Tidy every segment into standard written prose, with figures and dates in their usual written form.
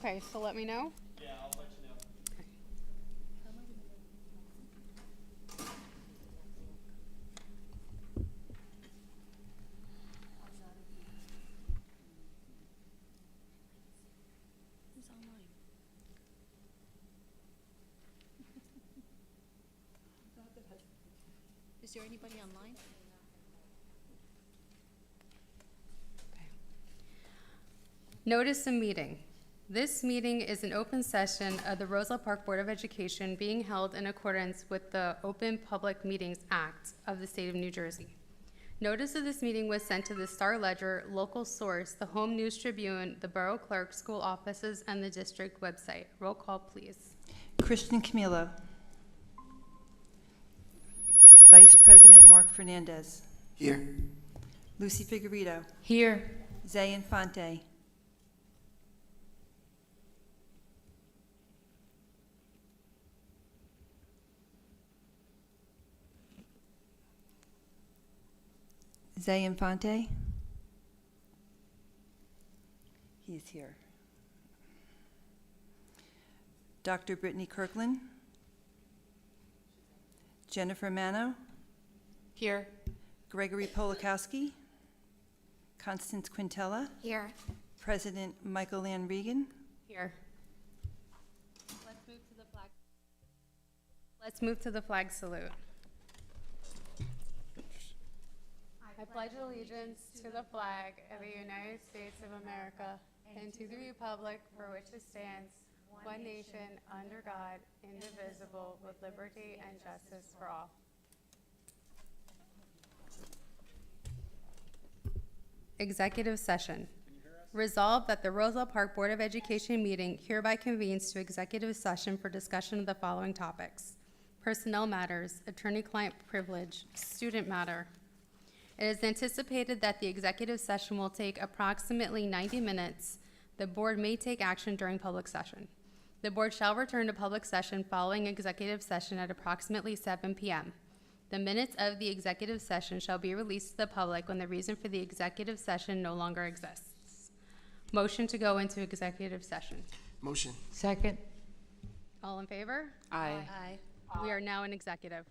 Okay, so let me know. Yeah, I'll let you know. Who's online? Is there anybody online? Notice of meeting. This meeting is an open session of the Roselle Park Board of Education being held in accordance with the Open Public Meetings Act of the State of New Jersey. Notice of this meeting was sent to the Star Ledger, local source, the Home News Tribune, the Borough Clerk, school offices, and the district website. Roll call, please. Christian Camilo. Vice President Mark Fernandez. Here. Lucy Figueredo. Here. Zay Infante. Zay Infante. He's here. Dr. Brittany Kirkland. Jennifer Mano. Here. Gregory Polakowski. Constance Quintella. Here. President Michael Ann Regan. Here. Let's move to the flag. Let's move to the flag salute. I pledge allegiance to the flag of the United States of America and to the republic for which it stands, one nation, under God, indivisible, with liberty and justice for all. Executive session. Resolved that the Roselle Park Board of Education meeting hereby convenes to executive session for discussion of the following topics: personnel matters, attorney-client privilege, student matter. It is anticipated that the executive session will take approximately 90 minutes. The board may take action during public session. The board shall return to public session following executive session at approximately 7 p.m. The minutes of the executive session shall be released to the public when the reason for the executive session no longer exists. Motion to go into executive session. Motion. Second. All in favor? Aye. We are now in executive.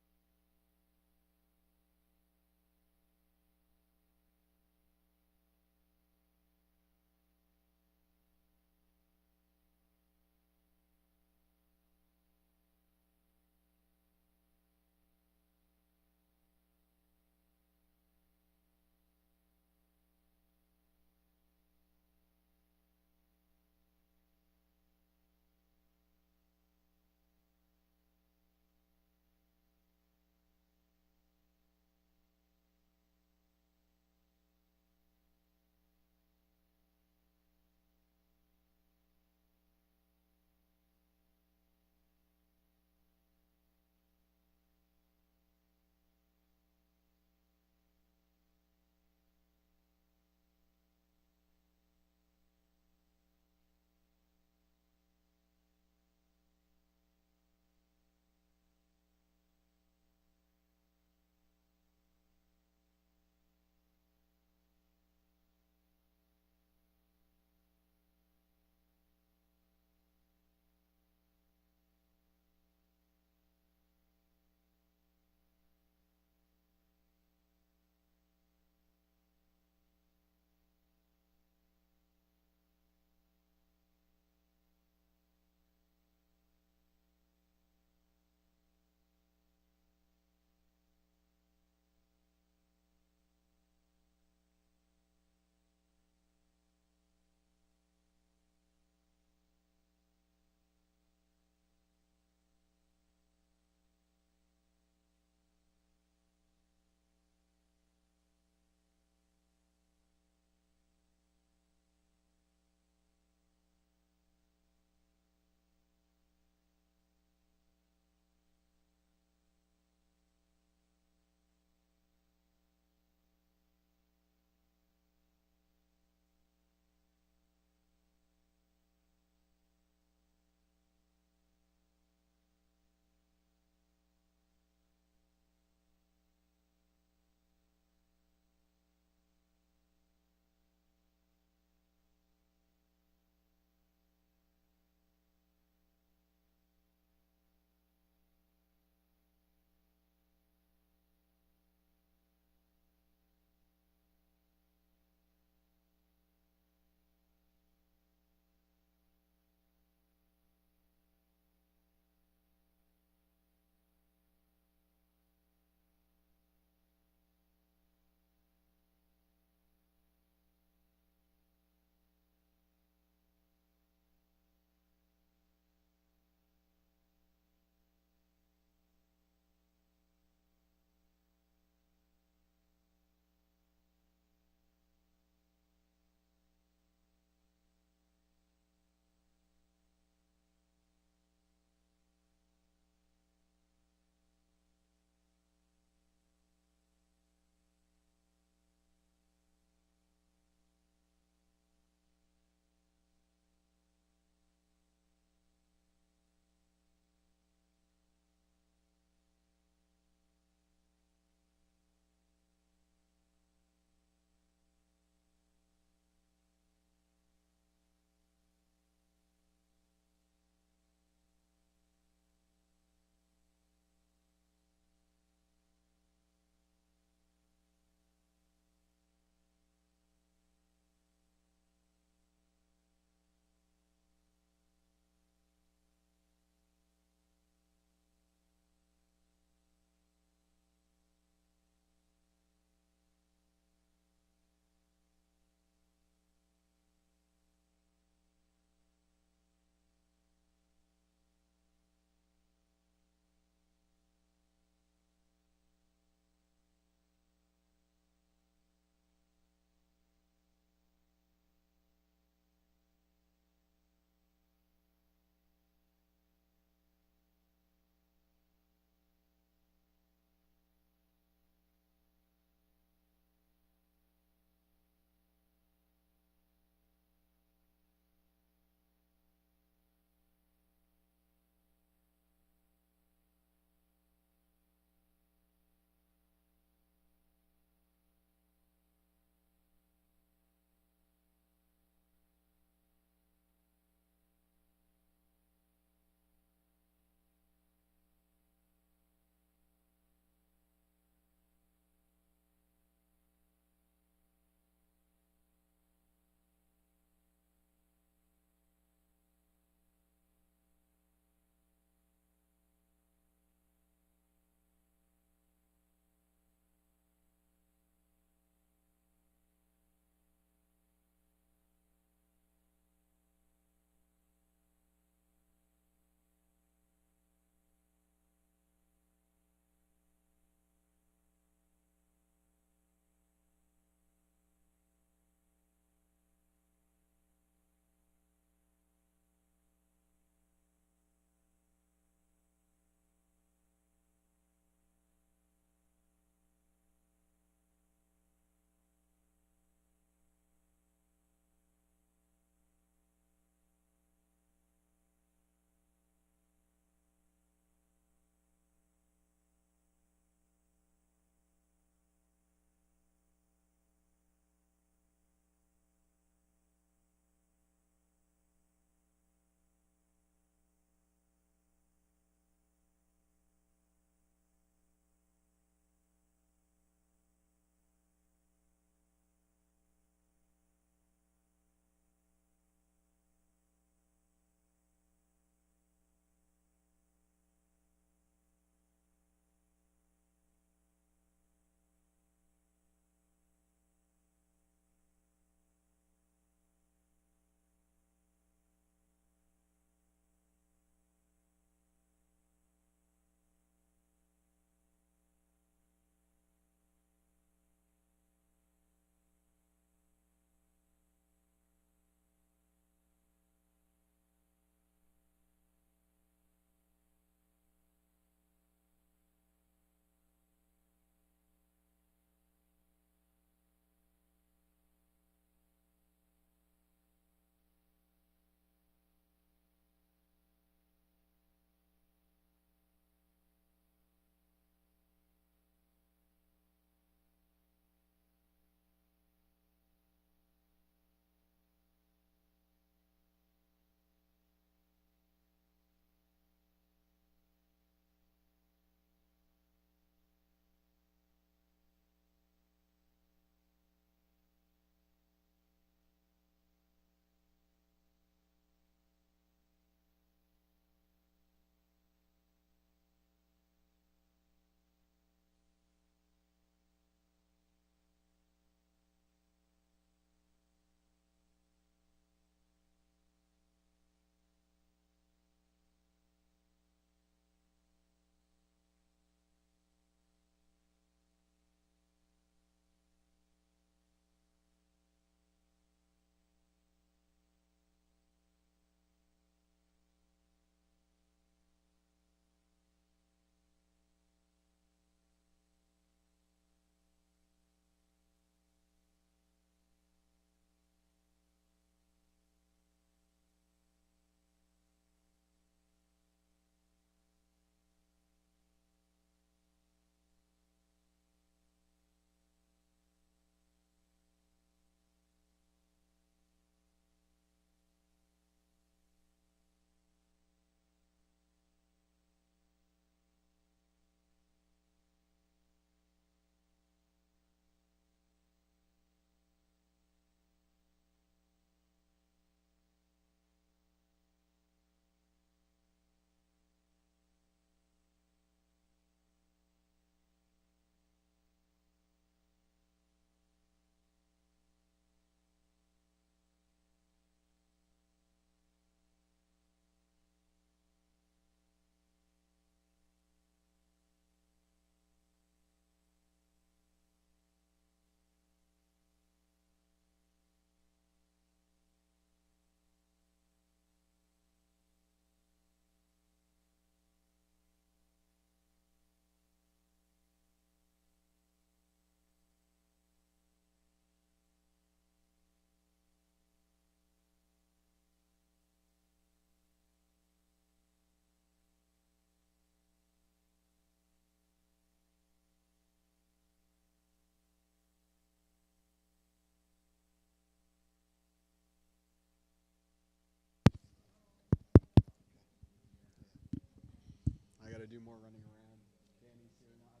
do more running around. Danny's here not.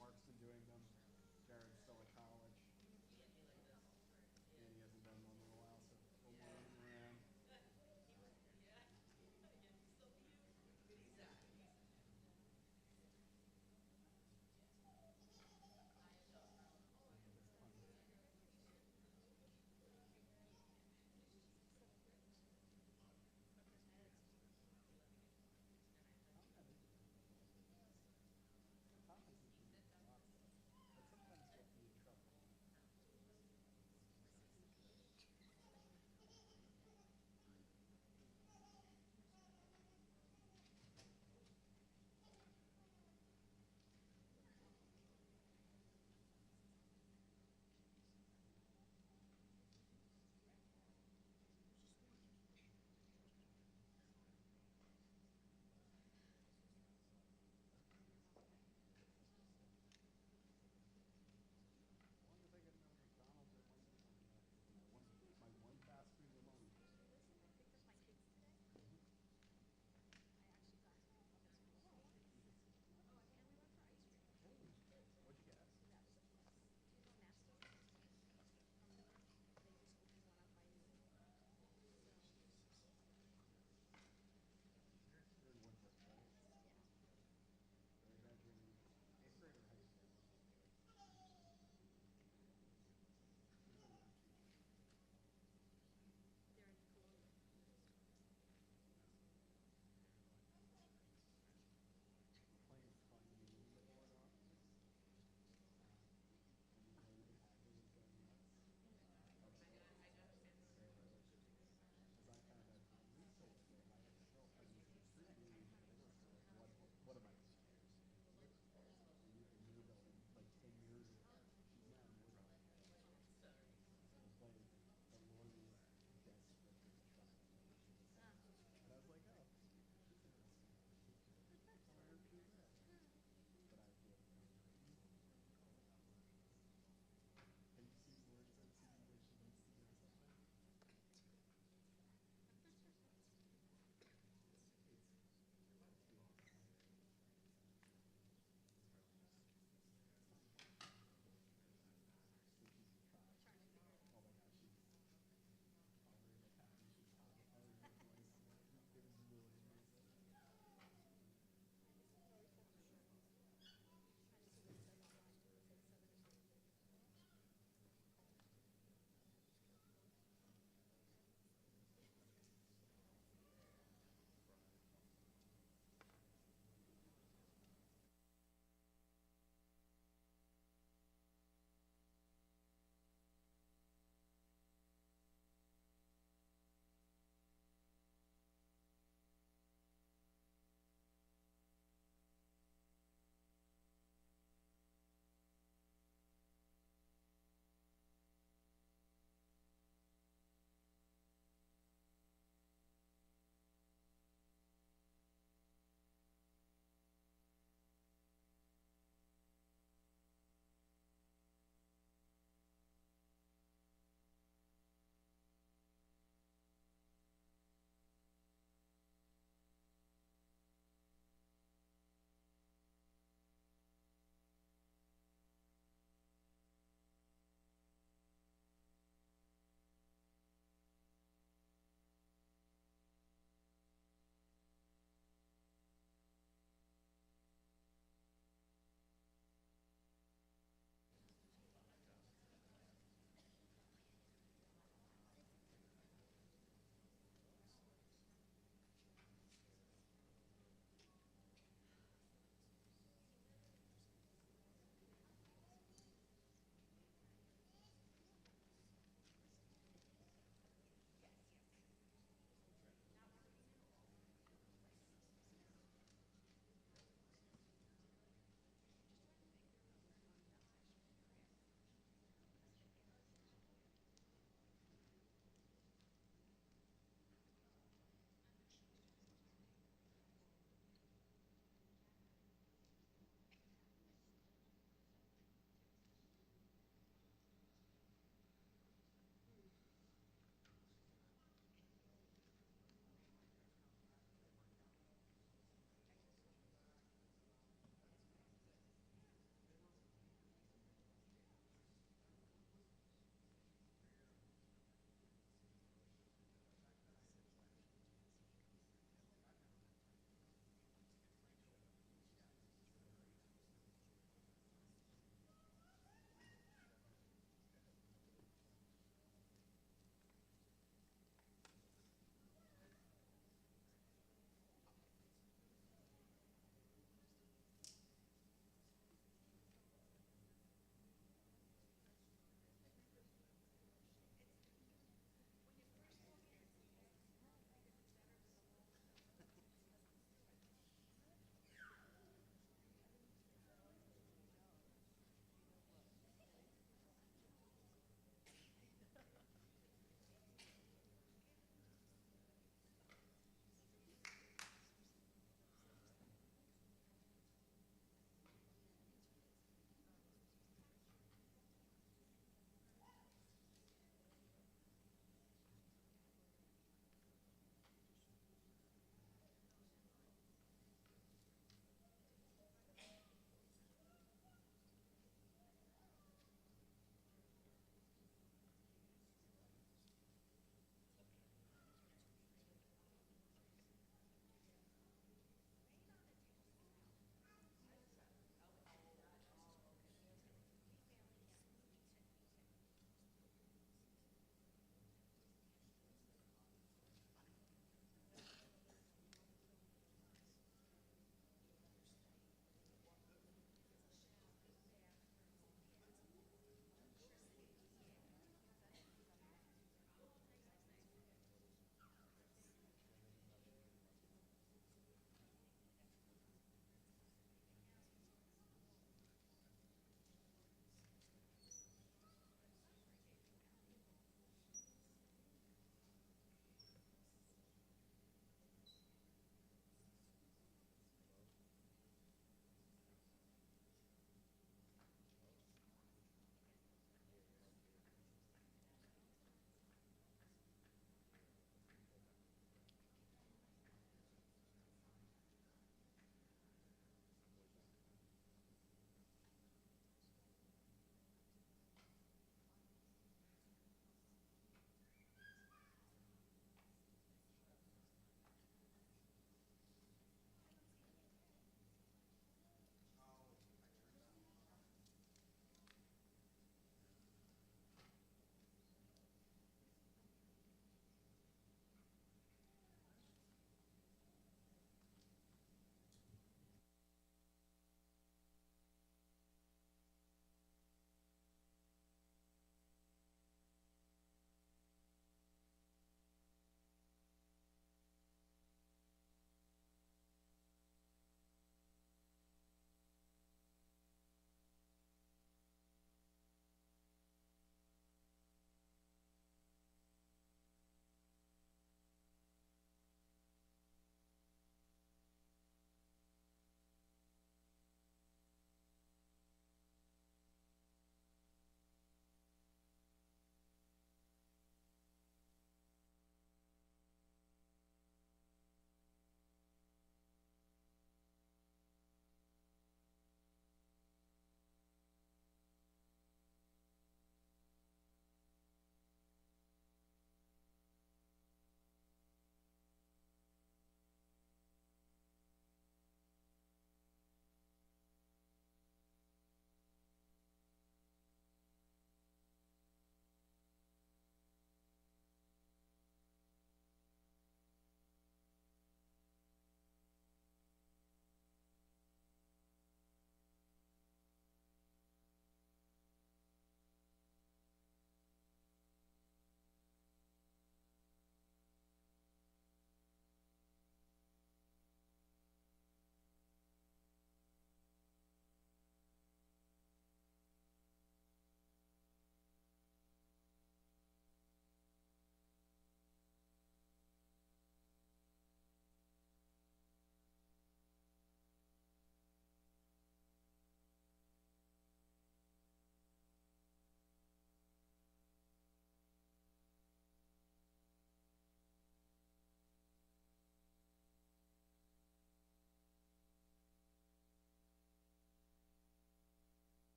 Mark's been doing them. Jared's still at college. Danny hasn't done one in a while, so a little more running around.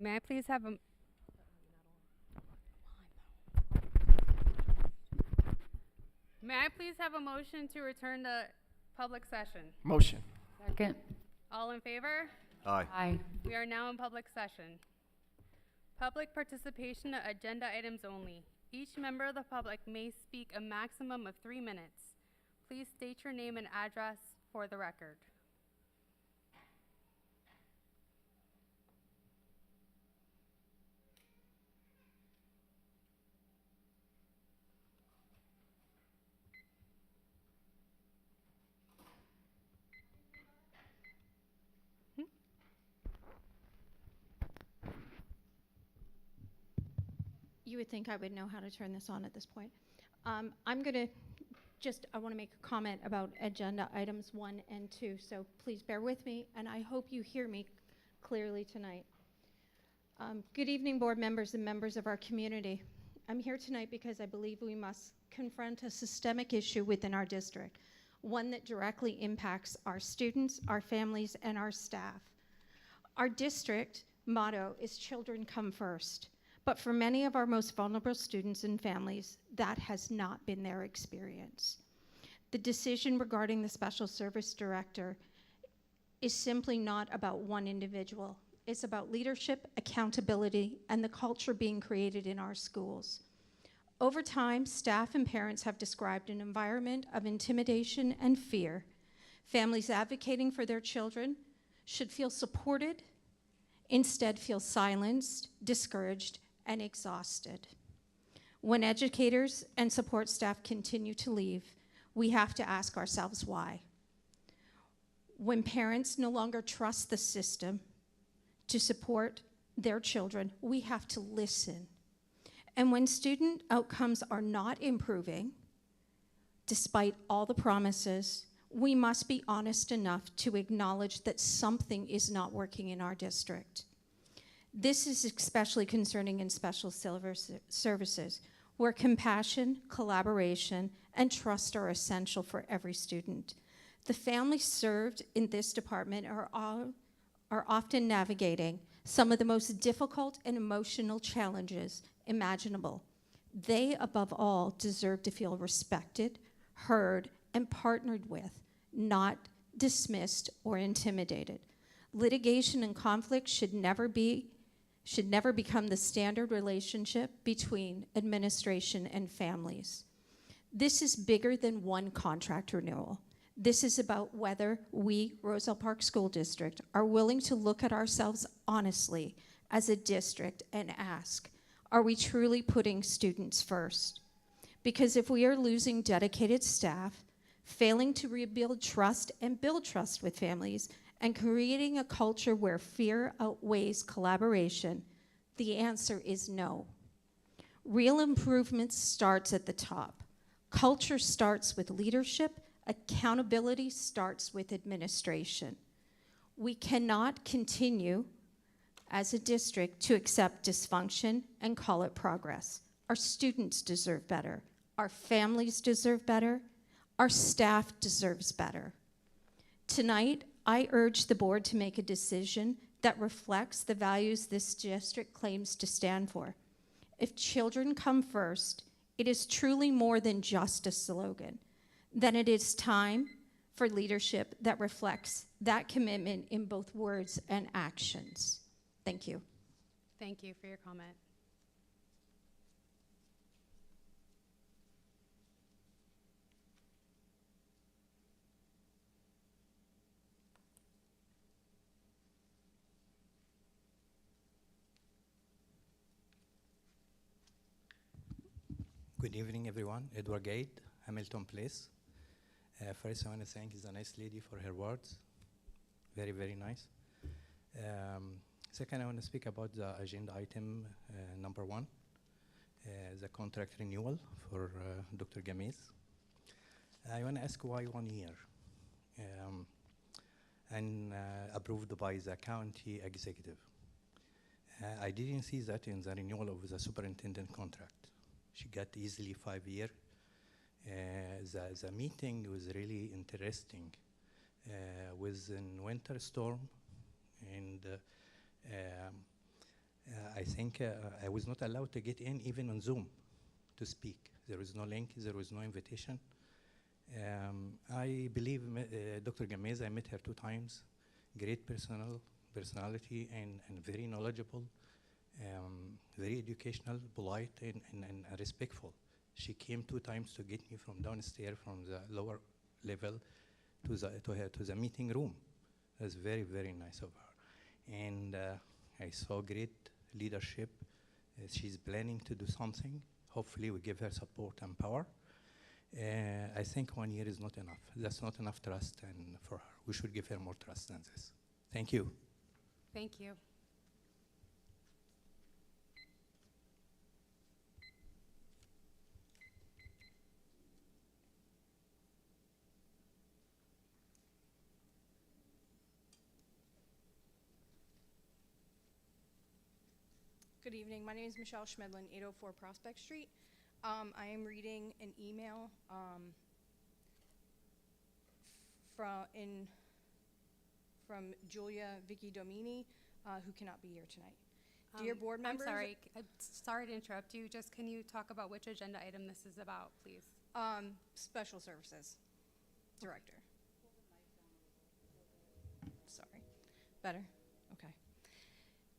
May I please have a May I please have a motion to return to public session? Motion. Second. All in favor? Aye. Aye. We are now in public session. Public participation at agenda items only. Each member of the public may speak a maximum of 3 minutes. Please state your name and address for the record. You would think I would know how to turn this on at this point. I'm going to I want to make a comment about agenda items 1 and 2, so please bear with me, and I hope you hear me clearly tonight. Good evening, board members and members of our community. I'm here tonight because I believe we must confront a systemic issue within our district, one that directly impacts our students, our families, and our staff. Our district motto is "Children come first." But for many of our most vulnerable students and families, that has not been their experience. The decision regarding the special service director is simply not about one individual. It's about leadership, accountability, and the culture being created in our schools. Over time, staff and parents have described an environment of intimidation and fear. Families advocating for their children should feel supported, instead feel silenced, discouraged, and exhausted. When educators and support staff continue to leave, we have to ask ourselves why. When parents no longer trust the system to support their children, we have to listen. And when student outcomes are not improving, despite all the promises, we must be honest enough to acknowledge that something is not working in our district. This is especially concerning in special services, where compassion, collaboration, and trust are essential for every student. The families served in this department are often navigating some of the most difficult and emotional challenges imaginable. They, above all, deserve to feel respected, heard, and partnered with, not dismissed or intimidated. Litigation and conflict should never become the standard relationship between administration and families. This is bigger than one contract renewal. This is about whether we, Roselle Park School District, are willing to look at ourselves honestly as a district and ask, are we truly putting students first? Because if we are losing dedicated staff, failing to rebuild trust and build trust with families, and creating a culture where fear outweighs collaboration, the answer is no. Real improvement starts at the top. Culture starts with leadership. Accountability starts with administration. We cannot continue as a district to accept dysfunction and call it progress. Our students deserve better. Our families deserve better. Our staff deserves better. Tonight, I urge the board to make a decision that reflects the values this district claims to stand for. If children come first, it is truly more than just a slogan. Then it is time for leadership that reflects that commitment in both words and actions. Thank you. Thank you for your comment. Good evening, everyone. Edward Gate, Hamilton Place. First, I want to thank the nice lady for her words. Very, very nice. Second, I want to speak about the agenda item number 1, the contract renewal for Dr. Gamiz. I want to ask why 1 year? And approved by the county executive. I didn't see that in the renewal of the superintendent contract. She got easily 5 years. The meeting was really interesting. Was in winter storm, and I think I was not allowed to get in even on Zoom to speak. There was no link, there was no invitation. I believe Dr. Gamez, I met her 2 times. Great personality and very knowledgeable, very educational, polite, and respectful. She came 2 times to get me from downstairs, from the lower level, to the meeting room. It was very, very nice of her. And I saw great leadership. She's planning to do something. Hopefully we give her support and power. I think 1 year is not enough. That's not enough trust and for her. We should give her more trust than this. Thank you. Thank you. Good evening. My name is Michelle Schmedlin, 804 Prospect Street. I am reading an email from Julia Vicky Domini, who cannot be here tonight. Dear board members. I'm sorry to interrupt you. Just can you talk about which agenda item this is about, please? Special Services Director. Sorry. Better? Okay.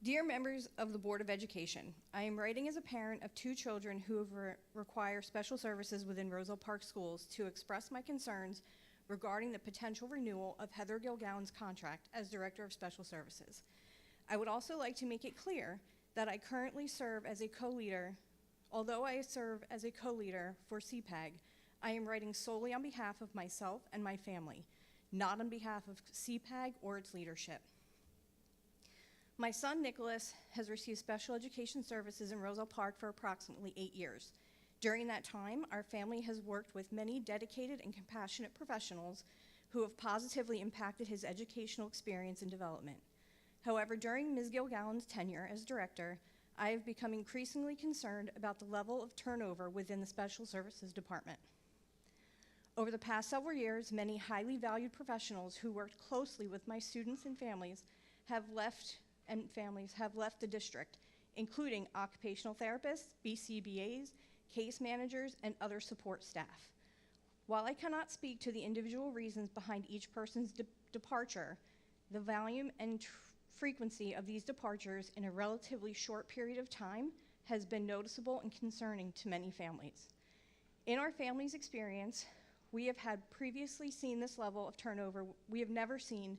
Dear members of the Board of Education, I am writing as a parent of 2 children who require special services within Roselle Park Schools to express my concerns regarding the potential renewal of Heather Gilgowan's contract as Director of Special Services. I would also like to make it clear that I currently serve as a co-leader. Although I serve as a co-leader for CPAG, I am writing solely on behalf of myself and my family, not on behalf of CPAG or its leadership. My son, Nicholas, has received special education services in Roselle Park for approximately 8 years. During that time, our family has worked with many dedicated and compassionate professionals who have positively impacted his educational experience and development. However, during Ms. Gilgowan's tenure as director, I have become increasingly concerned about the level of turnover within the Special Services Department. Over the past several years, many highly valued professionals who worked closely with my students and families have left the district, including occupational therapists, BCBAs, case managers, and other support staff. While I cannot speak to the individual reasons behind each person's departure, the volume and frequency of these departures in a relatively short period of time has been noticeable and concerning to many families. In our family's experience, we have had previously seen this level of turnover. We have never seen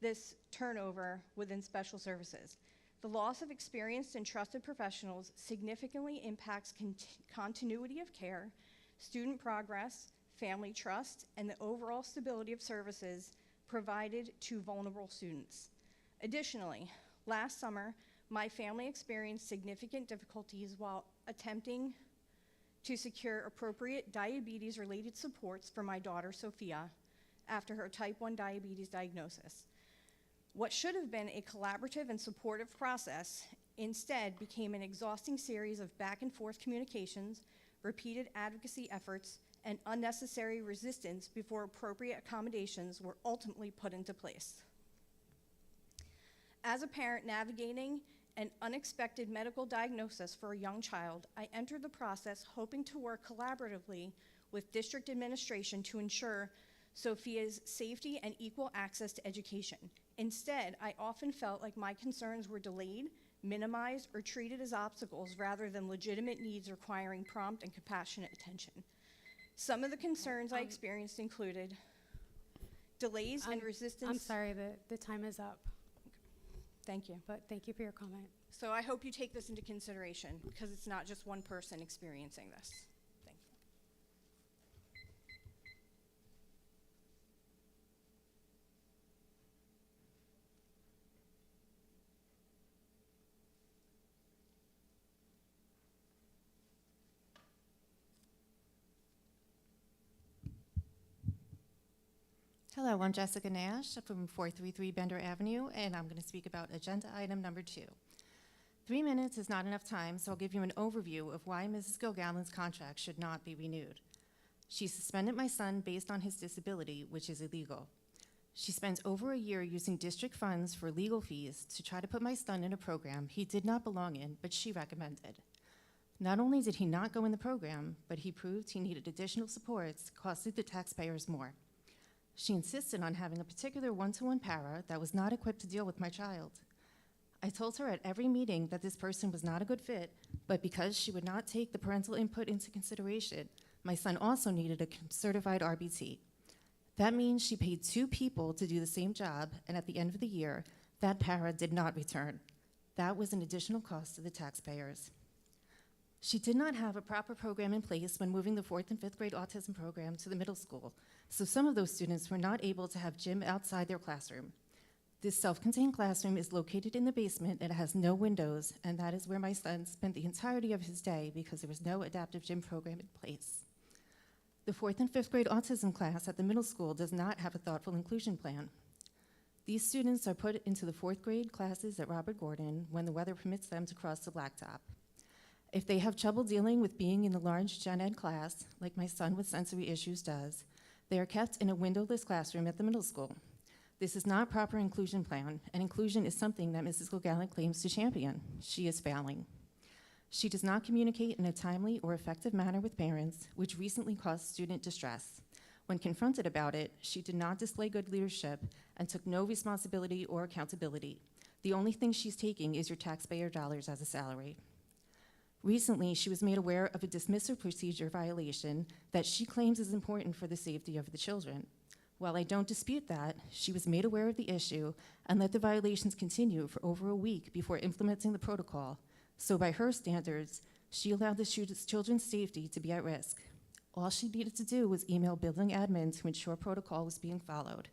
this turnover within special services. The loss of experienced and trusted professionals significantly impacts continuity of care, student progress, family trust, and the overall stability of services provided to vulnerable students. Additionally, last summer, my family experienced significant difficulties while attempting to secure appropriate diabetes-related supports for my daughter, Sophia, after her type 1 diabetes diagnosis. What should have been a collaborative and supportive process instead became an exhausting series of back and forth communications, repeated advocacy efforts, and unnecessary resistance before appropriate accommodations were ultimately put into place. As a parent navigating an unexpected medical diagnosis for a young child, I entered the process hoping to work collaboratively with district administration to ensure Sophia's safety and equal access to education. Instead, I often felt like my concerns were delayed, minimized, or treated as obstacles rather than legitimate needs requiring prompt and compassionate attention. Some of the concerns I experienced included delays and resistance. I'm sorry, the time is up, Thank you. but thank you for your comment. So I hope you take this into consideration because it's not just one person experiencing this. Thank you. Hello, I'm Jessica Nash from 433 Bender Avenue, and I'm going to speak about agenda item number 2. 3 minutes is not enough time, so I'll give you an overview of why Mrs. Gilgowan's contract should not be renewed. She suspended my son based on his disability, which is illegal. She spent over a year using district funds for legal fees to try to put my son in a program he did not belong in, but she recommended. Not only did he not go in the program, but he proved he needed additional supports, costing the taxpayers more. She insisted on having a particular one-to-one para that was not equipped to deal with my child. I told her at every meeting that this person was not a good fit, but because she would not take the parental input into consideration, my son also needed a certified RBT. That means she paid 2 people to do the same job, and at the end of the year, that para did not return. That was an additional cost to the taxpayers. She did not have a proper program in place when moving the 4th and 5th grade autism program to the middle school, so some of those students were not able to have gym outside their classroom. This self-contained classroom is located in the basement and it has no windows, and that is where my son spent the entirety of his day because there was no adaptive gym program in place. The 4th and 5th grade autism class at the middle school does not have a thoughtful inclusion plan. These students are put into the 4th grade classes at Robert Gordon when the weather permits them to cross the blacktop. If they have trouble dealing with being in the large gen ed class, like my son with sensory issues does, they are kept in a windowless classroom at the middle school. This is not proper inclusion plan, and inclusion is something that Mrs. Gilgallen claims to champion. She is failing. She does not communicate in a timely or effective manner with parents, which recently caused student distress. When confronted about it, she did not display good leadership and took no responsibility or accountability. The only thing she's taking is your taxpayer dollars as a salary. Recently, she was made aware of a dismissal procedure violation that she claims is important for the safety of the children. While I don't dispute that, she was made aware of the issue and let the violations continue for over a week before implementing the protocol. So by her standards, she allowed the children's safety to be at risk. All she needed to do was email building admin to ensure protocol was being followed.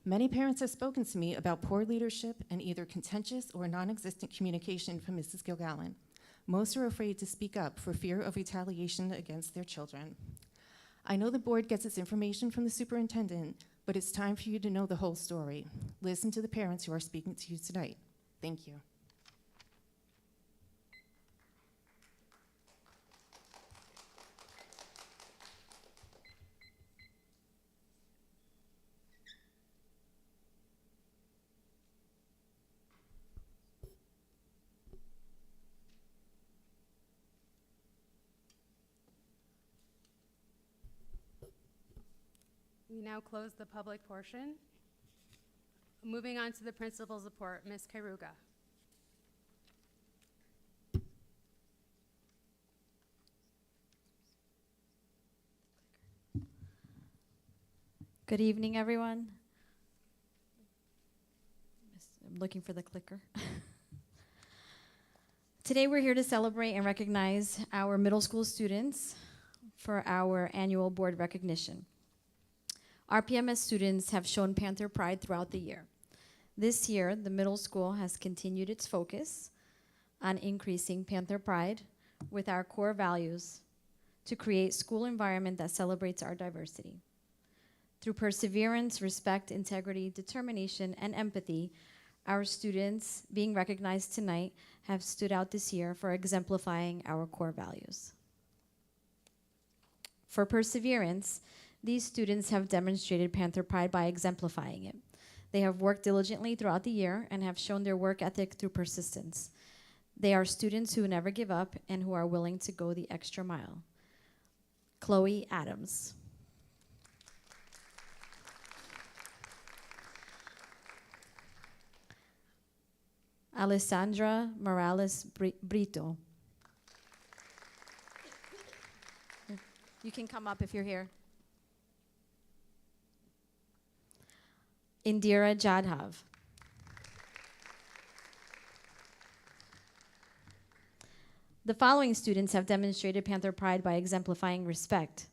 Many parents have spoken to me about poor leadership and either contentious or non-existent communication from Mrs. Gilgallen. Most are afraid to speak up for fear of retaliation against their children. I know the board gets its information from the superintendent, but it's time for you to know the whole story. Listen to the parents who are speaking to you tonight. Thank you. We now close the public portion. Moving on to the principal's report, Ms. Kairuga. Good evening, everyone. I'm looking for the clicker. Today we're here to celebrate and recognize our middle school students for our annual board recognition. RPMS students have shown Panther pride throughout the year. This year, the middle school has continued its focus on increasing Panther pride with our core values to create school environment that celebrates our diversity. Through perseverance, respect, integrity, determination, and empathy, our students being recognized tonight have stood out this year for exemplifying our core values. For perseverance, these students have demonstrated Panther pride by exemplifying it. They have worked diligently throughout the year and have shown their work ethic through persistence. They are students who never give up and who are willing to go the extra mile. Chloe Adams. Alessandra Morales Brito. You can come up if you're here. Indira Jadhav. The following students have demonstrated Panther pride by exemplifying respect.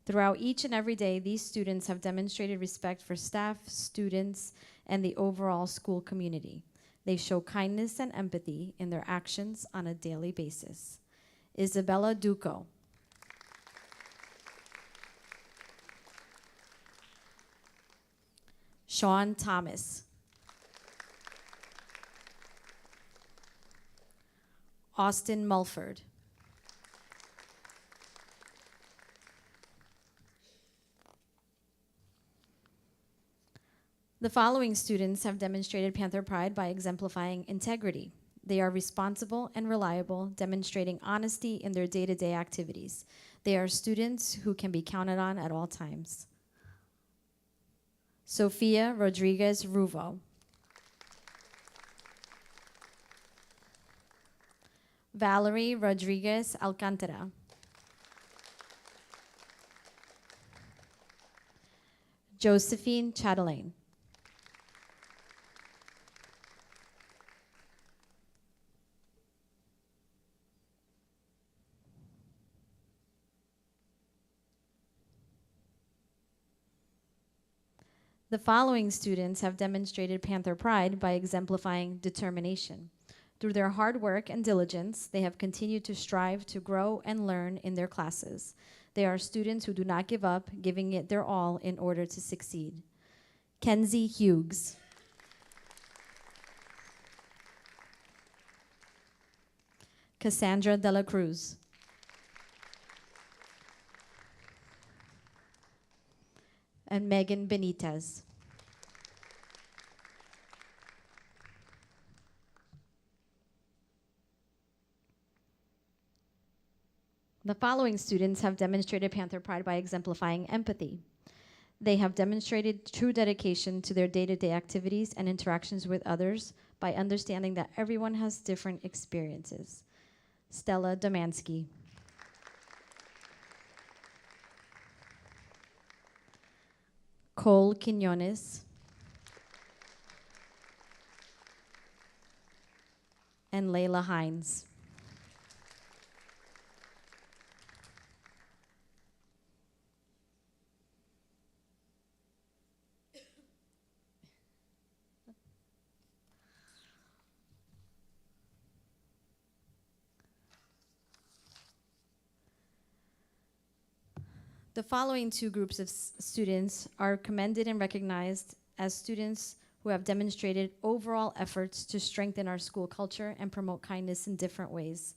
Throughout each and every day, these students have demonstrated respect for staff, students, and the overall school community. They show kindness and empathy in their actions on a daily basis. Isabella Duco. Sean Thomas. Austin Mulford. The following students have demonstrated Panther Pride by exemplifying integrity. They are responsible and reliable, demonstrating honesty in their day-to-day activities. They are students who can be counted on at all times. Sofia Rodriguez Ruvo. Valerie Rodriguez Alcantara. Josephine Chatelain. The following students have demonstrated Panther Pride by exemplifying determination. Through their hard work and diligence, they have continued to strive to grow and learn in their classes. They are students who do not give up, giving it their all in order to succeed. Kenzie Hughes. Cassandra Dela Cruz. And Megan Benitez. The following students have demonstrated Panther Pride by exemplifying empathy. They have demonstrated true dedication to their day-to-day activities and interactions with others by understanding that everyone has different experiences. Stella Domansky. Cole Quinones. And Layla Hines. The following two groups of students are commended and recognized as students who have demonstrated overall efforts to strengthen our school culture and promote kindness in different ways.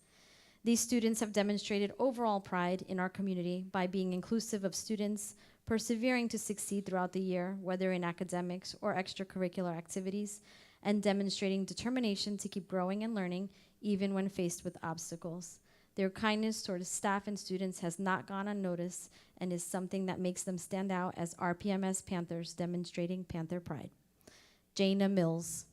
These students have demonstrated overall pride in our community by being inclusive of students, persevering to succeed throughout the year, whether in academics or extracurricular activities, and demonstrating determination to keep growing and learning even when faced with obstacles. Their kindness towards staff and students has not gone unnoticed and is something that makes them stand out as RPMS Panthers demonstrating Panther Pride. Jana Mills.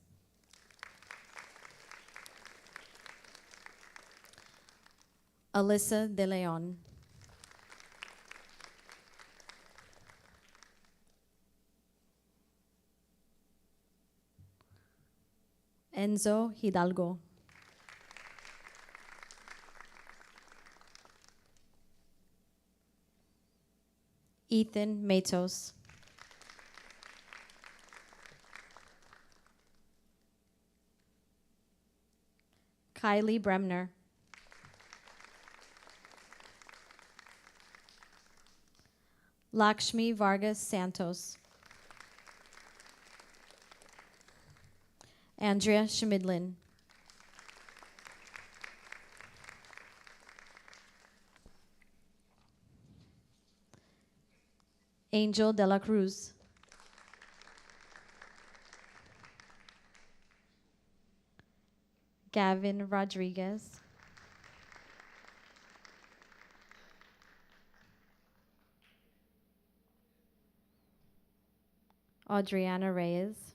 Alyssa De Leon. Enzo Hidalgo. Ethan Matos. Kylie Bremner. Lakshmi Vargas Santos. Andrea Schmidlin. Angel de la Cruz. Gavin Rodriguez. Adriana Reyes.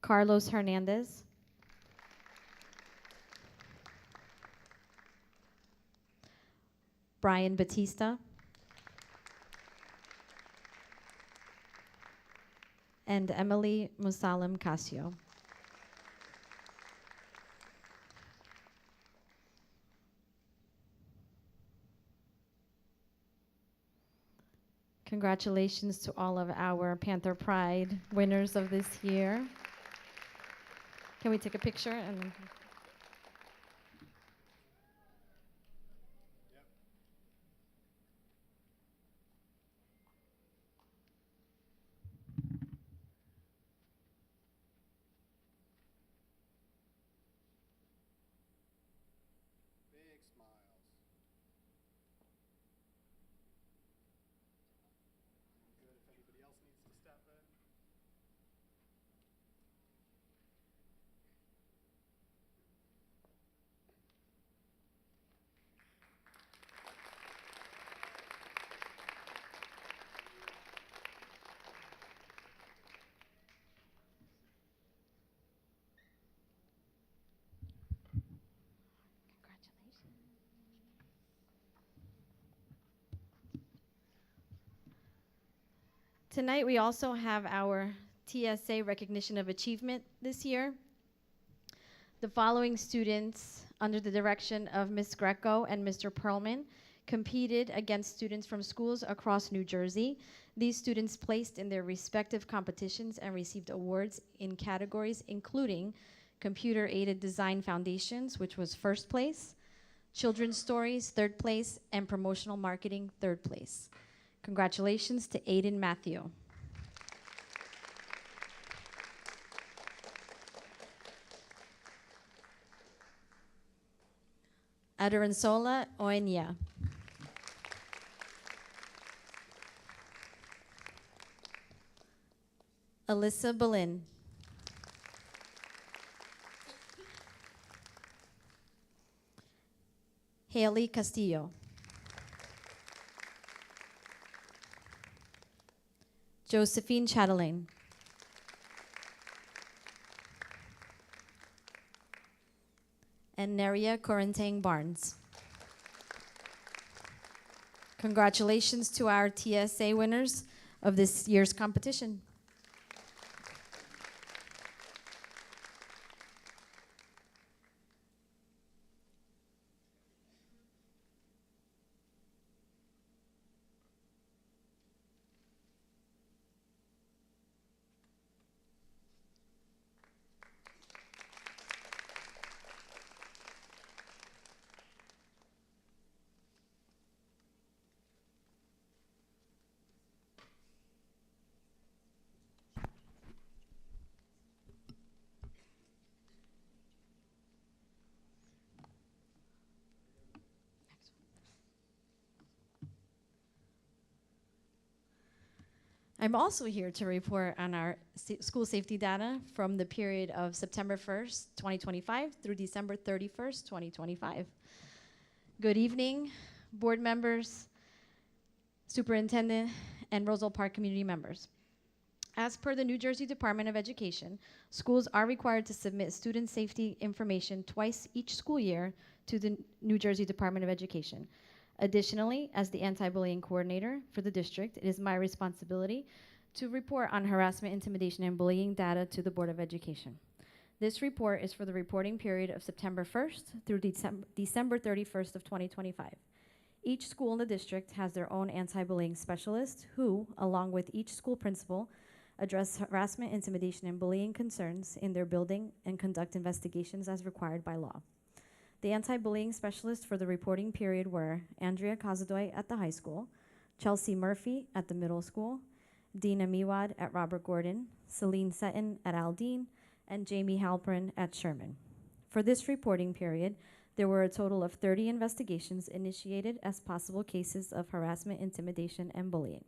Carlos Hernandez. Brian Batista. And Emily Musalam Casio. Congratulations to all of our Panther Pride winners of this year. Can we take a picture? And Tonight, we also have our TSA Recognition of Achievement this year. The following students, under the direction of Ms. Greco and Mr. Perlman, competed against students from schools across New Jersey. These students placed in their respective competitions and received awards in categories including Computer-Aided Design Foundations, which was first place, Children's Stories, third place, and Promotional Marketing, third place. Congratulations to Aiden Matthew. Adoransola Oenya. Alyssa Belin. Haley Castillo. Josephine Chatelain. And Neria Corentang Barnes. Congratulations to our TSA winners of this year's competition. I'm also here to report on our school safety data from the period of September 1st, 2025 through December 31st, 2025. Good evening, board members, superintendent, and Roselle Park community members. As per the New Jersey Department of Education, schools are required to submit student safety information twice each school year to the New Jersey Department of Education. Additionally, as the anti-bullying coordinator for the district, it is my responsibility to report on harassment, intimidation, and bullying data to the Board of Education. This report is for the reporting period of September 1st through December 31st of 2025. Each school in the district has their own anti-bullying specialist who, along with each school principal, address harassment, intimidation, and bullying concerns in their building and conduct investigations as required by law. The anti-bullying specialists for the reporting period were Andrea Casadoy at the high school, Chelsea Murphy at the middle school, Dina Miwad at Robert Gordon, Celine Seton at Aldine, and Jamie Halpern at Sherman. For this reporting period, there were a total of 30 investigations initiated as possible cases of harassment, intimidation, and bullying.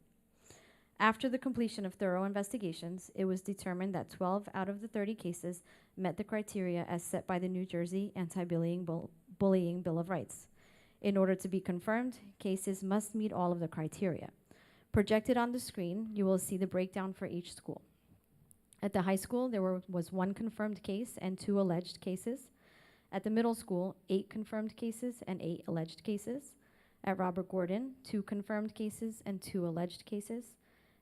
After the completion of thorough investigations, it was determined that 12 out of the 30 cases met the criteria as set by the New Jersey Anti-Bullying Bullying Bill of Rights. In order to be confirmed, cases must meet all of the criteria. Projected on the screen, you will see the breakdown for each school. At the high school, there was 1 confirmed case and 2 alleged cases. At the middle school, 8 confirmed cases and 8 alleged cases. At Robert Gordon, 2 confirmed cases and 2 alleged cases.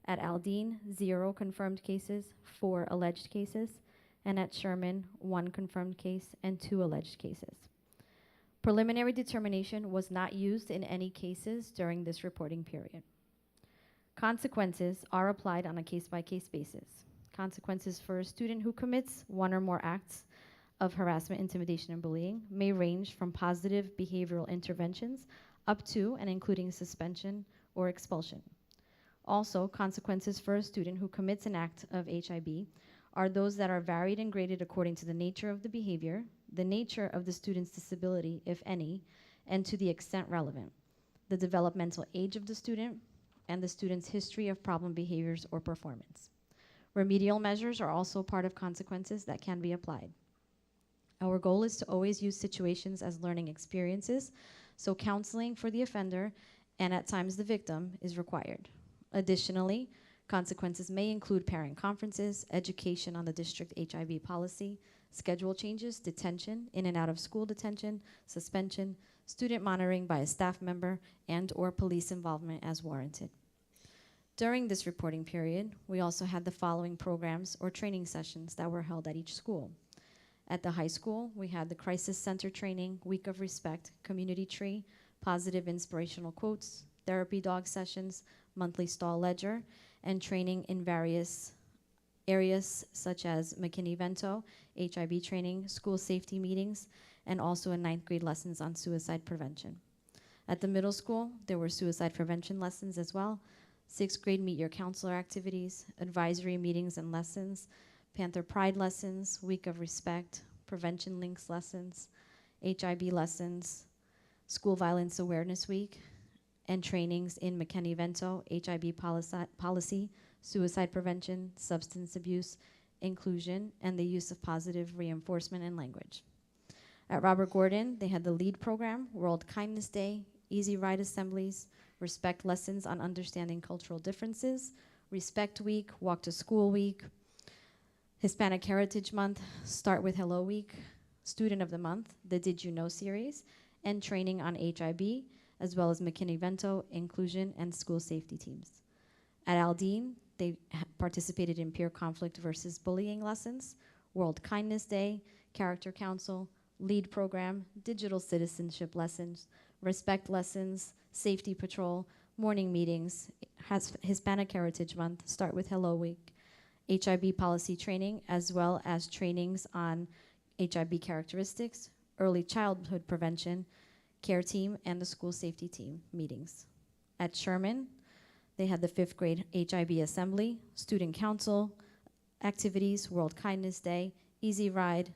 At Aldine, 0 confirmed cases, 4 alleged cases. And at Sherman, 1 confirmed case and 2 alleged cases. Preliminary determination was not used in any cases during this reporting period. Consequences are applied on a case-by-case basis. Consequences for a student who commits 1 or more acts of harassment, intimidation, and bullying may range from positive behavioral interventions up to and including suspension or expulsion. Also, consequences for a student who commits an act of HIB are those that are varied and graded according to the nature of the behavior, the nature of the student's disability, if any, and to the extent relevant, the developmental age of the student, and the student's history of problem behaviors or performance. Remedial measures are also part of consequences that can be applied. Our goal is to always use situations as learning experiences, so counseling for the offender and at times the victim is required. Additionally, consequences may include parent conferences, education on the district HIB policy, schedule changes, detention, in and out of school detention, suspension, student monitoring by a staff member, and or police involvement as warranted. During this reporting period, we also had the following programs or training sessions that were held at each school. At the high school, we had the Crisis Center Training, Week of Respect, Community Tree, Positive Inspirational Quotes, Therapy Dog Sessions, Monthly Stall Ledger, and training in various areas such as McKinney-Vento, HIB training, school safety meetings, and also in 9th grade lessons on suicide prevention. At the middle school, there were suicide prevention lessons as well, 6th grade Meet Your Counselor activities, advisory meetings and lessons, Panther Pride lessons, Week of Respect, Prevention Links lessons, HIB lessons, School Violence Awareness Week, and trainings in McKinney-Vento, HIB policy, suicide prevention, substance abuse, inclusion, and the use of positive reinforcement and language. At Robert Gordon, they had the LEAD program, World Kindness Day, Easy Ride assemblies, respect lessons on understanding cultural differences, Respect Week, Walk to School Week, Hispanic Heritage Month, Start with Hello Week, Student of the Month, the Did You Know series, and training on HIB, as well as McKinney-Vento, inclusion, and school safety teams. At Aldine, they participated in peer conflict versus bullying lessons, World Kindness Day, Character Council, LEAD program, digital citizenship lessons, respect lessons, safety patrol, morning meetings, Hispanic Heritage Month, Start with Hello Week, HIB policy training, as well as trainings on HIB characteristics, early childhood prevention, care team, and the school safety team meetings. At Sherman, they had the 5th grade HIB assembly, student council activities, World Kindness Day, Easy Ride,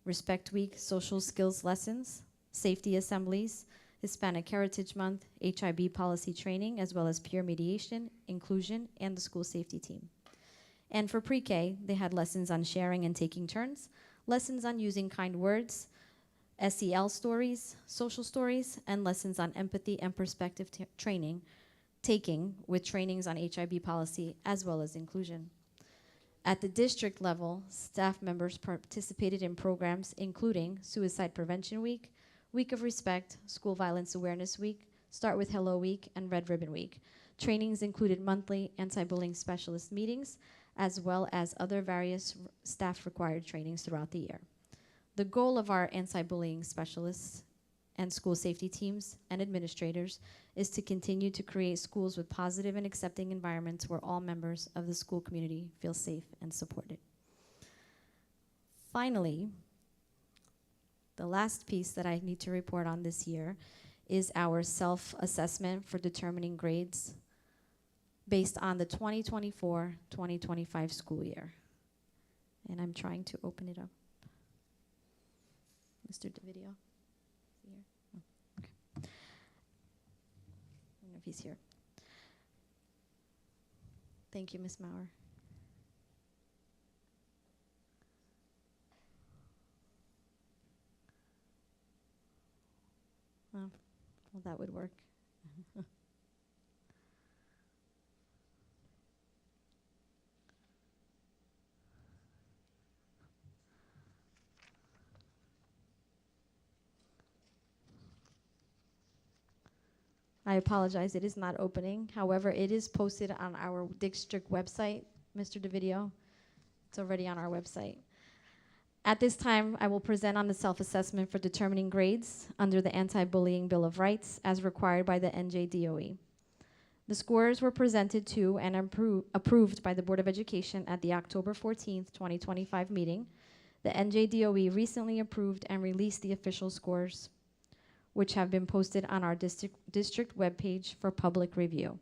Respect Week, social skills lessons, safety assemblies, Hispanic Heritage Month, HIB policy training, as well as peer mediation, inclusion, and the school safety team. And for pre-K, they had lessons on sharing and taking turns, lessons on using kind words, SEL stories, social stories, and lessons on empathy and perspective training, taking with trainings on HIB policy as well as inclusion. At the district level, staff members participated in programs including Suicide Prevention Week, Week of Respect, School Violence Awareness Week, Start with Hello Week, and Red Ribbon Week. Trainings included monthly anti-bullying specialist meetings, as well as other various staff-required trainings throughout the year. The goal of our anti-bullying specialists and school safety teams and administrators is to continue to create schools with positive and accepting environments where all members of the school community feel safe and supported. Finally, the last piece that I need to report on this year is our self-assessment for determining grades based on the 2024-2025 school year. And I'm trying to open it up. Mr. DeVideo, is he here? Oh, okay. I don't know if he's here. Thank you, Ms. Maurer. Oh, well, that would work. I apologize, it is not opening. However, it is posted on our district website, Mr. DeVideo. It's already on our website. At this time, I will present on the self-assessment for determining grades under the Anti-Bullying Bill of Rights as required by the NJDOE. The scores were presented to and approved by the Board of Education at the October 14th, 2025 meeting. The NJDOE recently approved and released the official scores, which have been posted on our district webpage for public review.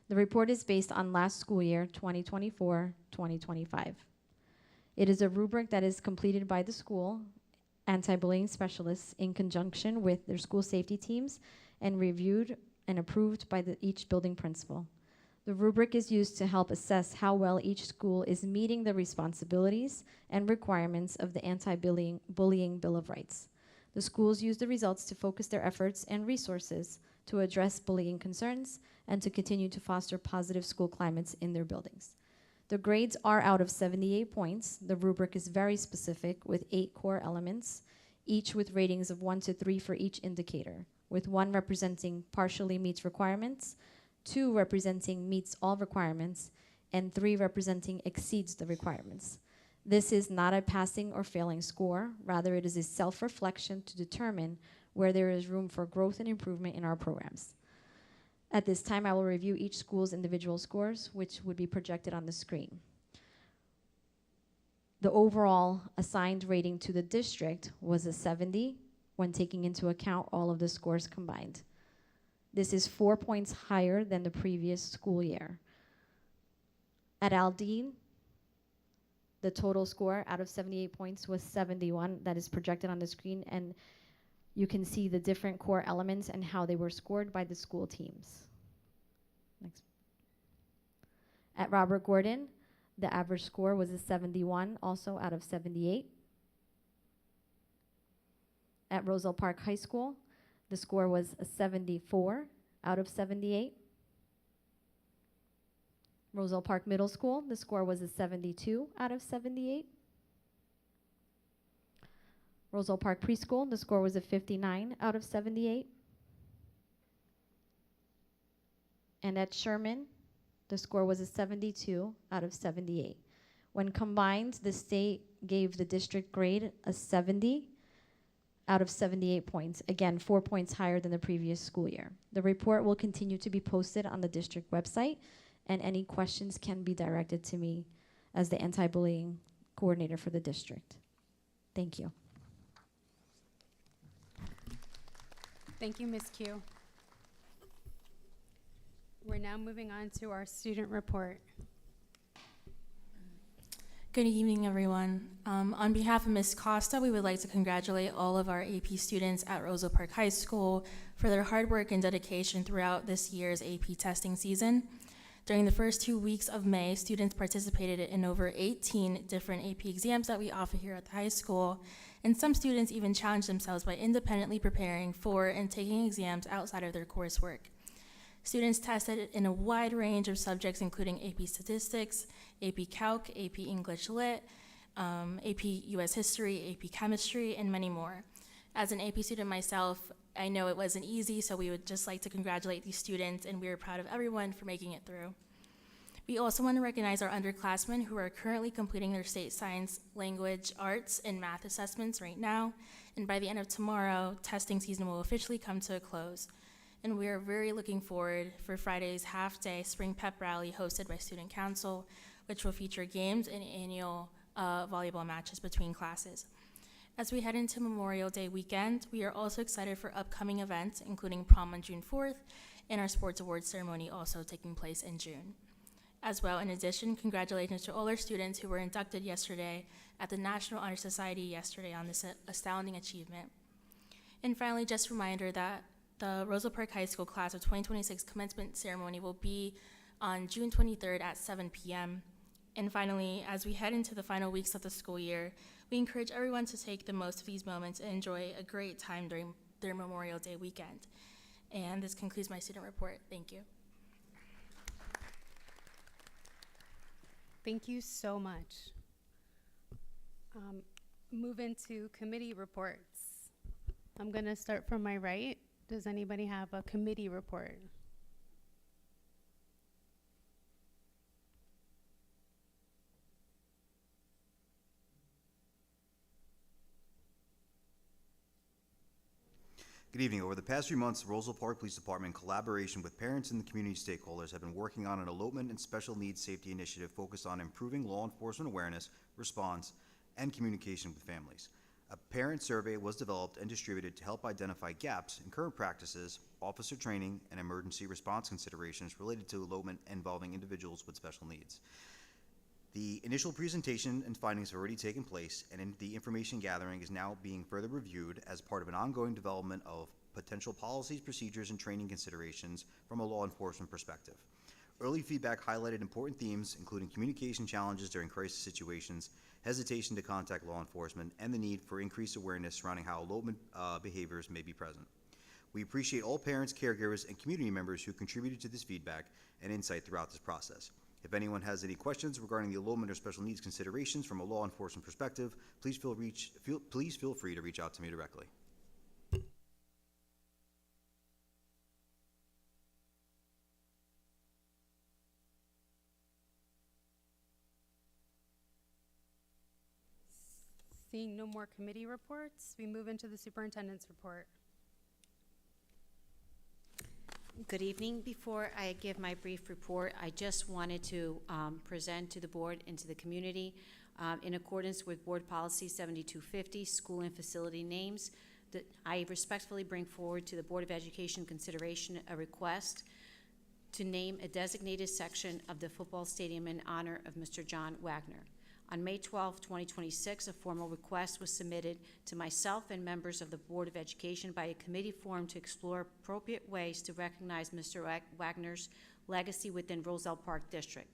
The report is based on last school year, 2024-2025. It is a rubric that is completed by the school anti-bullying specialists in conjunction with their school safety teams and reviewed and approved by each building principal. The rubric is used to help assess how well each school is meeting the responsibilities and requirements of the Anti-Bullying Bill of Rights. The schools use the results to focus their efforts and resources to address bullying concerns and to continue to foster positive school climates in their buildings. The grades are out of 78 points. The rubric is very specific with 8 core elements, each with ratings of 1 to 3 for each indicator, with 1 representing partially meets requirements, 2 representing meets all requirements, and 3 representing exceeds the requirements. This is not a passing or failing score. Rather, it is a self-reflection to determine where there is room for growth and improvement in our programs. At this time, I will review each school's individual scores, which would be projected on the screen. The overall assigned rating to the district was a 70 when taking into account all of the scores combined. This is 4 points higher than the previous school year. At Aldine, the total score out of 78 points was 71. That is projected on the screen, and you can see the different core elements and how they were scored by the school teams. Next. At Robert Gordon, the average score was a 71, also out of 78. At Roselle Park High School, the score was a 74 out of 78. Roselle Park Middle School, the score was a 72 out of 78. Roselle Park Preschool, the score was a 59 out of 78. And at Sherman, the score was a 72 out of 78. When combined, the state gave the district grade a 70 out of 78 points. Again, 4 points higher than the previous school year. The report will continue to be posted on the district website, and any questions can be directed to me as the anti-bullying coordinator for the district. Thank you. Thank you, Ms. Q. We're now moving on to our student report. Good evening, everyone. On behalf of Ms. Costa, we would like to congratulate all of our AP students at Roselle Park High School for their hard work and dedication throughout this year's AP testing season. During the first 2 weeks of May, students participated in over 18 different AP exams that we offer here at the high school, and some students even challenged themselves by independently preparing for and taking exams outside of their coursework. Students tested in a wide range of subjects, including AP Statistics, AP Calc, AP English Lit, AP US History, AP Chemistry, and many more. As an AP student myself, I know it wasn't easy, so we would just like to congratulate these students, and we are proud of everyone for making it through. We also want to recognize our underclassmen who are currently completing their state science, language, arts, and math assessments right now, and by the end of tomorrow, testing season will officially come to a close. And we are very looking forward for Friday's half-day spring pep rally hosted by Student Council, which will feature games and annual volleyball matches between classes. As we head into Memorial Day weekend, we are also excited for upcoming events, including prom on June 4th, and our sports awards ceremony also taking place in June. As well, in addition, congratulations to all our students who were inducted yesterday at the National Honor Society yesterday on this astounding achievement. And finally, just a reminder that the Roselle Park High School class of 2026 commencement ceremony will be on June 23rd at 7 p.m. And finally, as we head into the final weeks of the school year, we encourage everyone to take the most of these moments and enjoy a great time during their Memorial Day weekend. And this concludes my student report. Thank you. Thank you so much. Move into committee reports. I'm going to start from my right. Does anybody have a committee report? Good evening. Over the past few months, the Roselle Park Police Department, in collaboration with parents and the community stakeholders, have been working on an elopement and special needs safety initiative focused on improving law enforcement awareness, response, and communication with families. A parent survey was developed and distributed to help identify gaps in current practices, officer training, and emergency response considerations related to elopement involving individuals with special needs. The initial presentation and findings have already taken place, and the information gathering is now being further reviewed as part of an ongoing development of potential policies, procedures, and training considerations from a law enforcement perspective. Early feedback highlighted important themes, including communication challenges during crisis situations, hesitation to contact law enforcement, and the need for increased awareness surrounding how elopement behaviors may be present. We appreciate all parents, caregivers, and community members who contributed to this feedback and insight throughout this process. If anyone has any questions regarding the elopement or special needs considerations from a law enforcement perspective, please feel free to reach out to me directly. Seeing no more committee reports, we move into the superintendent's report. Good evening. Before I give my brief report, I just wanted to present to the board and to the community, in accordance with Board Policy 7250, school and facility names, that I respectfully bring forward to the Board of Education consideration a request to name a designated section of the football stadium in honor of Mr. John Wagner. On May 12, 2026, a formal request was submitted to myself and members of the Board of Education by a committee formed to explore appropriate ways to recognize Mr. Wagner's legacy within Roselle Park District.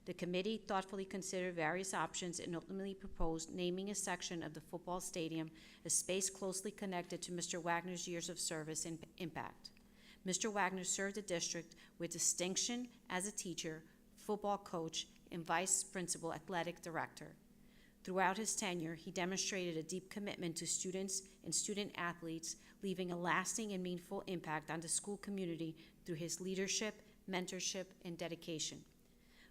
The committee thoughtfully considered various options and ultimately proposed naming a section of the football stadium, a space closely connected to Mr. Wagner's years of service and impact. Mr. Wagner served the district with distinction as a teacher, football coach, and vice principal athletic director. Throughout his tenure, he demonstrated a deep commitment to students and student athletes, leaving a lasting and meaningful impact on the school community through his leadership, mentorship, and dedication.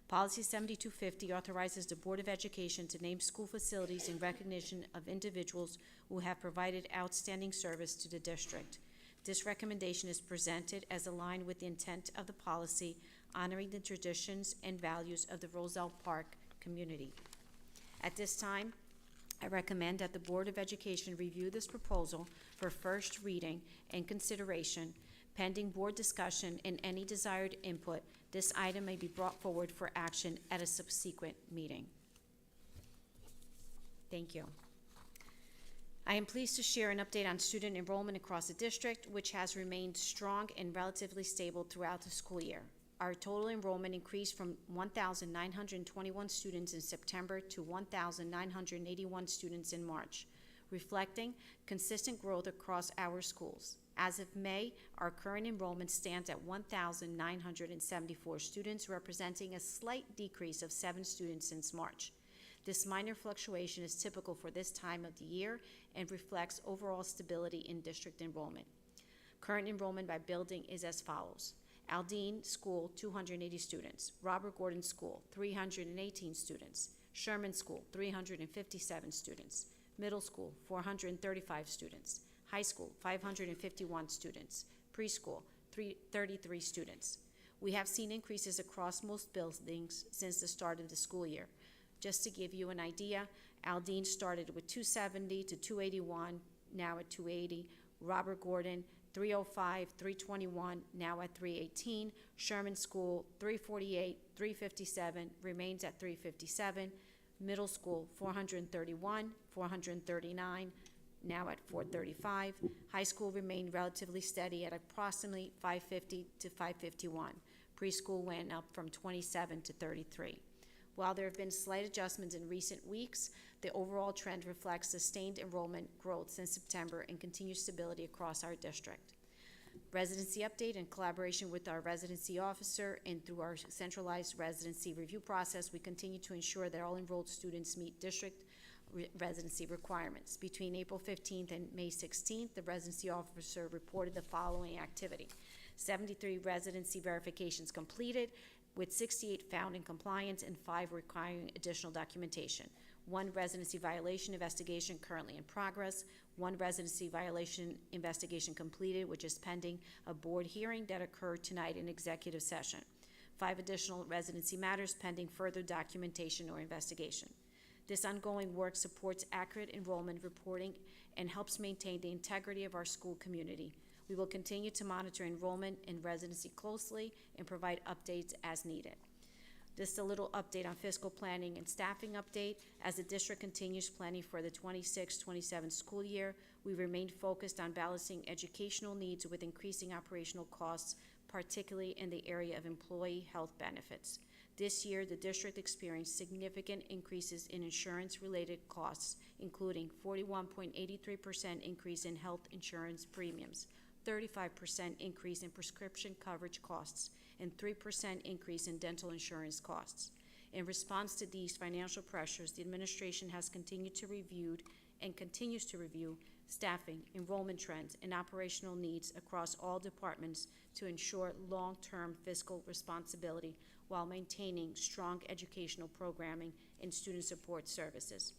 Policy 7250 authorizes the Board of Education to name school facilities in recognition of individuals who have provided outstanding service to the district. This recommendation is presented as aligned with the intent of the policy, honoring the traditions and values of the Roselle Park community. At this time, I recommend that the Board of Education review this proposal for first reading and consideration. Pending board discussion and any desired input, this item may be brought forward for action at a subsequent meeting. Thank you. I am pleased to share an update on student enrollment across the district, which has remained strong and relatively stable throughout the school year. Our total enrollment increased from 1,921 students in September to 1,981 students in March, reflecting consistent growth across our schools. As of May, our current enrollment stands at 1,974 students, representing a slight decrease of 7 students since March. This minor fluctuation is typical for this time of the year and reflects overall stability in district enrollment. Current enrollment by building is as follows. Aldine School, 280 students. Robert Gordon School, 318 students. Sherman School, 357 students. Middle School, 435 students. High School, 551 students. Preschool, 33 students. We have seen increases across most buildings since the start of the school year. Just to give you an idea, Aldine started with 270 to 281, now at 280. Robert Gordon, 305, 321, now at 318. Sherman School, 348, 357, remains at 357. Middle School, 431, 439, now at 435. High School remained relatively steady at approximately 550 to 551. Preschool went up from 27 to 33. While there have been slight adjustments in recent weeks, the overall trend reflects sustained enrollment growth since September and continued stability across our district. Residency update in collaboration with our residency officer and through our centralized residency review process, we continue to ensure that all enrolled students meet district residency requirements. Between April 15th and May 16th, the residency officer reported the following activity. 73 residency verifications completed, with 68 found in compliance and 5 requiring additional documentation. 1 residency violation investigation currently in progress. 1 residency violation investigation completed, which is pending a board hearing that occurred tonight in executive session. 5 additional residency matters pending further documentation or investigation. This ongoing work supports accurate enrollment reporting and helps maintain the integrity of our school community. We will continue to monitor enrollment and residency closely and provide updates as needed. Just a little update on fiscal planning and staffing update. As the district continues planning for the 26-27 school year, we remain focused on balancing educational needs with increasing operational costs, particularly in the area of employee health benefits. This year, the district experienced significant increases in insurance-related costs, including 41.83% increase in health insurance premiums, 35% increase in prescription coverage costs, and 3% increase in dental insurance costs. In response to these financial pressures, the administration has continued to review and continues to review staffing, enrollment trends, and operational needs across all departments to ensure long-term fiscal responsibility while maintaining strong educational programming and student support services.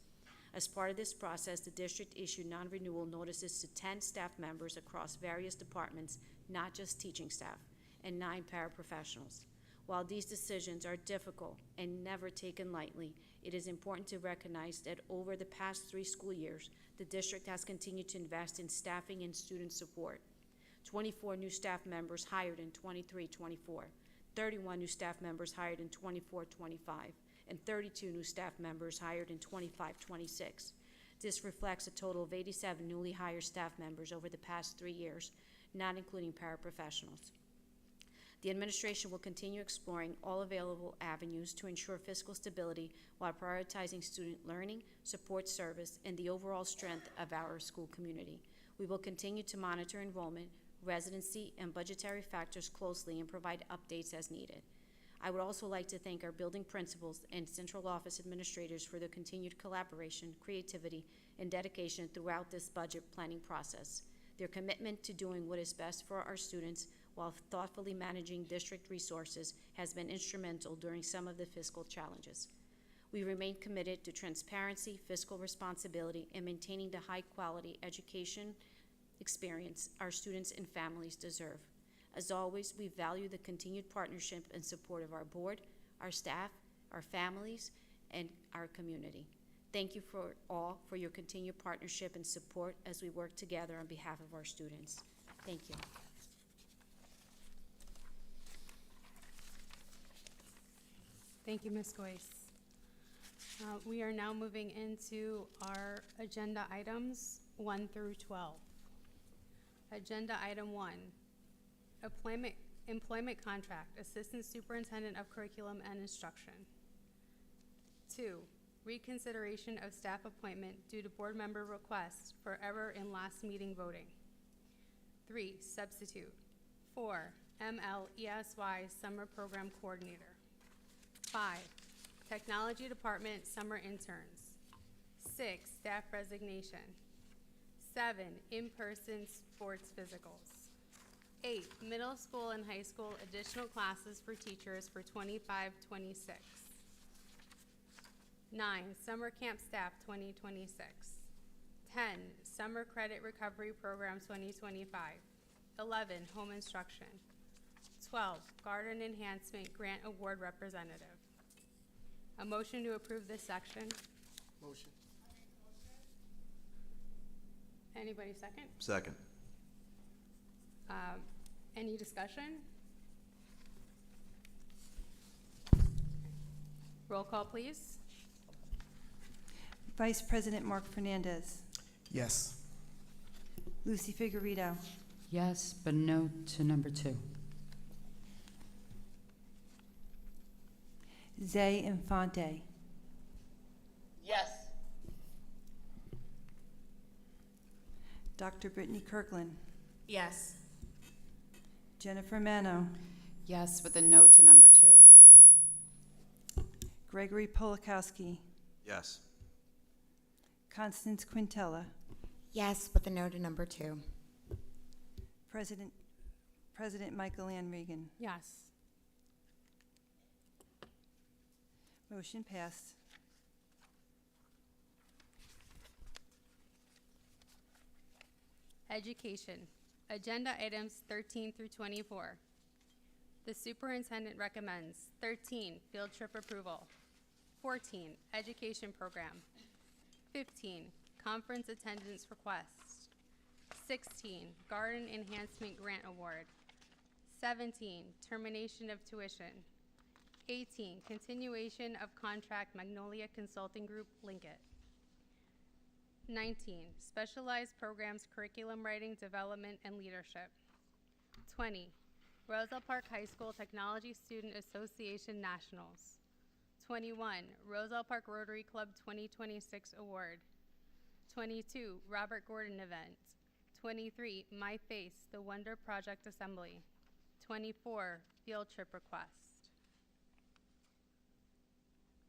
As part of this process, the district issued non-renewal notices to 10 staff members across various departments, not just teaching staff, and 9 paraprofessionals. While these decisions are difficult and never taken lightly, it is important to recognize that over the past 3 school years, the district has continued to invest in staffing and student support. 24 new staff members hired in 23-24, 31 new staff members hired in 24-25, and 32 new staff members hired in 25-26. This reflects a total of 87 newly hired staff members over the past 3 years, not including paraprofessionals. The administration will continue exploring all available avenues to ensure fiscal stability while prioritizing student learning, support service, and the overall strength of our school community. We will continue to monitor enrollment, residency, and budgetary factors closely and provide updates as needed. I would also like to thank our building principals and central office administrators for their continued collaboration, creativity, and dedication throughout this budget planning process. Their commitment to doing what is best for our students while thoughtfully managing district resources has been instrumental during some of the fiscal challenges. We remain committed to transparency, fiscal responsibility, and maintaining the high-quality education experience our students and families deserve. As always, we value the continued partnership and support of our board, our staff, our families, and our community. Thank you for your continued partnership and support as we work together on behalf of our students. Thank you. Thank you, Ms. Goyce. We are now moving into our agenda items 1 through 12. Agenda item 1, employment contract, Assistant Superintendent of Curriculum and Instruction. 2, reconsideration of staff appointment due to board member request for error in last meeting voting. 3, substitute. 4, MLESY Summer Program Coordinator. 5, Technology Department Summer Interns. 6, staff resignation. 7, in-person sports physicals. 8, middle school and high school additional classes for teachers for 25-26. 9, summer camp staff 2026. 10, summer credit recovery program 2025. 11, home instruction. 12, garden enhancement grant award representative. A motion to approve this section. Motion. Anybody second? Second. Any discussion? Roll call, please. Vice President Mark Fernandez. Yes. Lucy Figueredo. Yes, but no to number 2. Zay Infante. Yes. Dr. Brittany Kirkland. Yes. Jennifer Mano. Yes, with a no to number 2. Gregory Polakowski. Yes. Constance Quintella. Yes, with a no to number 2. President Michael Ann Regan. Yes. Motion passed. Education. Agenda items 13 through 24. The superintendent recommends 13, field trip approval. 14, education program. 15, conference attendance request. 16, garden enhancement grant award. 17, termination of tuition. 18, continuation of contract Magnolia Consulting Group, Linkit. 19, specialized programs, curriculum writing, development, and leadership. 20, Roselle Park High School Technology Student Association Nationals. 21, Roselle Park Rotary Club 2026 Award. 22, Robert Gordon Event. 23, My Face, The Wonder Project Assembly. 24, Field Trip Request.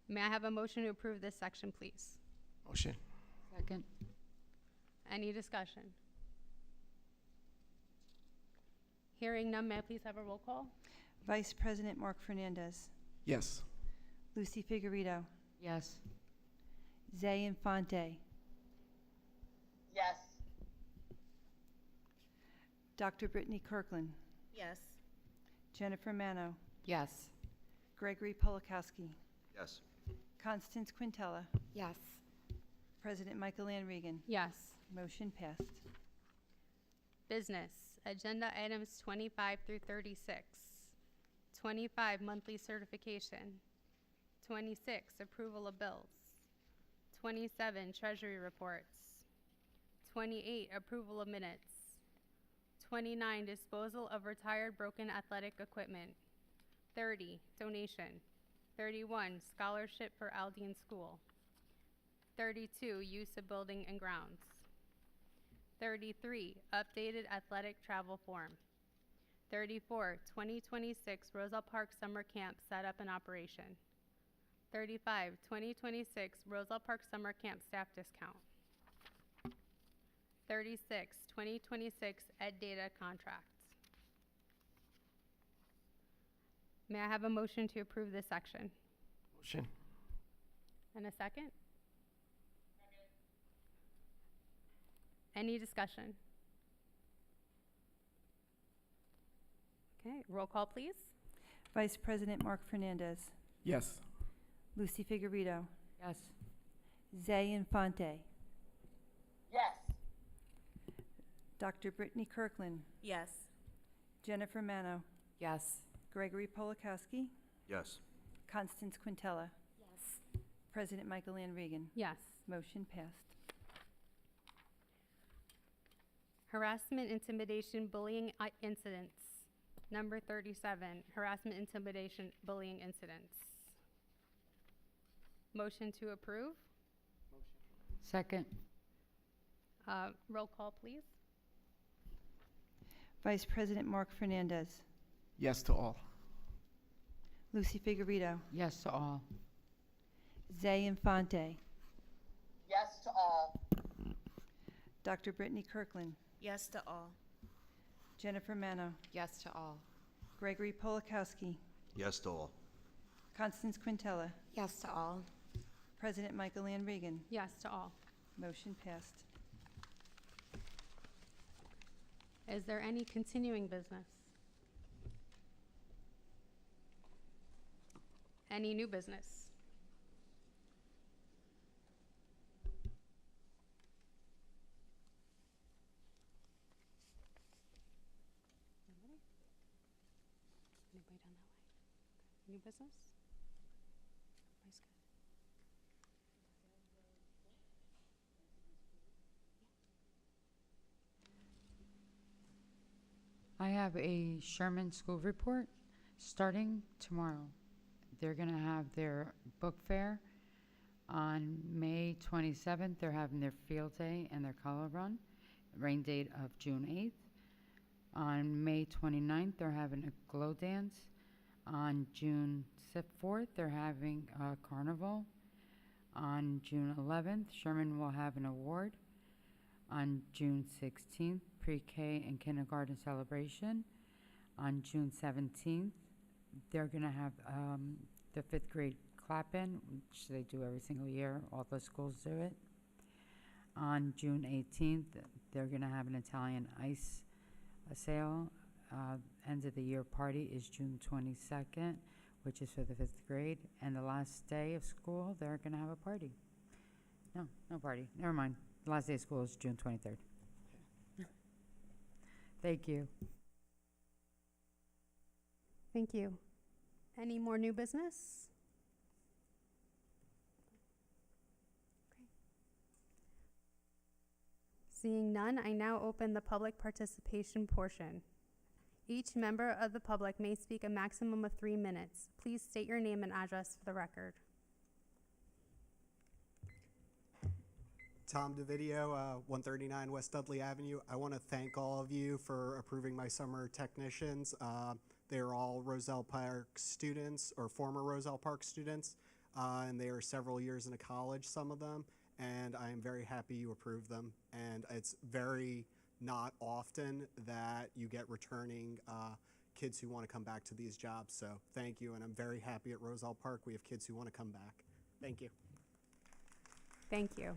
May I have a motion to approve this section, please? Motion. Second. Any discussion? Hearing none, may I please have a roll call? Vice President Mark Fernandez. Yes. Lucy Figueredo. Yes. Zay Infante, Yes. Dr. Brittany Kirkland, Yes. Jennifer Mano, Yes. Gregory Polakowski, Yes. Constance Quintella, Yes. President Michael Ann Regan. Yes. Motion passed. Business, agenda items 25 through 36. 25, monthly certification. 26, approval of bills. 27, treasury reports. 28, approval of minutes. 29, disposal of retired broken athletic equipment. 30, donation. 31, scholarship for Aldine School. 32, use of building and grounds. 33, updated athletic travel form. 34, 2026 Roselle Park Summer Camp set up in operation. 35, 2026 Roselle Park Summer Camp staff discount. 36, 2026 Ed Data contract. May I have a motion to approve this section? Motion. And a second? Any discussion? Okay, roll call, please. Vice President Mark Fernandez, Yes. Lucy Figurito, Yes. Zay Infante, Yes. Dr. Brittany Kirkland, Yes. Jennifer Mano, Yes. Gregory Polakowski, Yes. Constance Quintella, Yes. President Michael Ann Regan. Yes. Motion passed. Harassment, intimidation, bullying incidents. Number 37, harassment, intimidation, bullying incidents. Motion to approve. Second. Roll call, please. Vice President Mark Fernandez, Yes to all. Lucy Figurito, Yes to all. Zay Infante, Yes to all. Dr. Brittany Kirkland, Yes to all. Jennifer Mano, Yes to all. Gregory Polakowski, Yes to all. Constance Quintella, Yes to all. President Michael Ann Regan. Yes to all. Motion passed. Is there any continuing business? Any new business? Nobody? Anybody down that way? Okay. New business? Everybody's good. I have a Sherman School report starting tomorrow. They're going to have their book fair on May 27th. They're having their field day and their color run, rain date of June 8th. On May 29th, they're having a glow dance. On June 4th, they're having a carnival. On June 11th, Sherman will have an award. On June 16th, pre-K and kindergarten celebration. On June 17th, they're going to have the 5th grade clap-in, which they do every single year. All the schools do it. On June 18th, they're going to have an Italian ice sale. End of the year party is June 22nd, which is for the 5th grade. And the last day of school, they're going to have a party. No party. Never mind. The last day of school is June 23rd. Thank you. Thank you. Any more new business? Okay. Seeing none, I now open the public participation portion. Each member of the public may speak a maximum of 3 minutes. Please state your name and address for the record. Tom DeVideo, 139 West Dudley Avenue. I want to thank all of you for approving my summer technicians. They're all Roselle Park students or former Roselle Park students, and they are several years into college, some of them, and I am very happy you approved them. And it's very not often that you get returning kids who want to come back to these jobs, so thank you, and I'm very happy at Roselle Park we have kids who want to come back. Thank you. Thank you.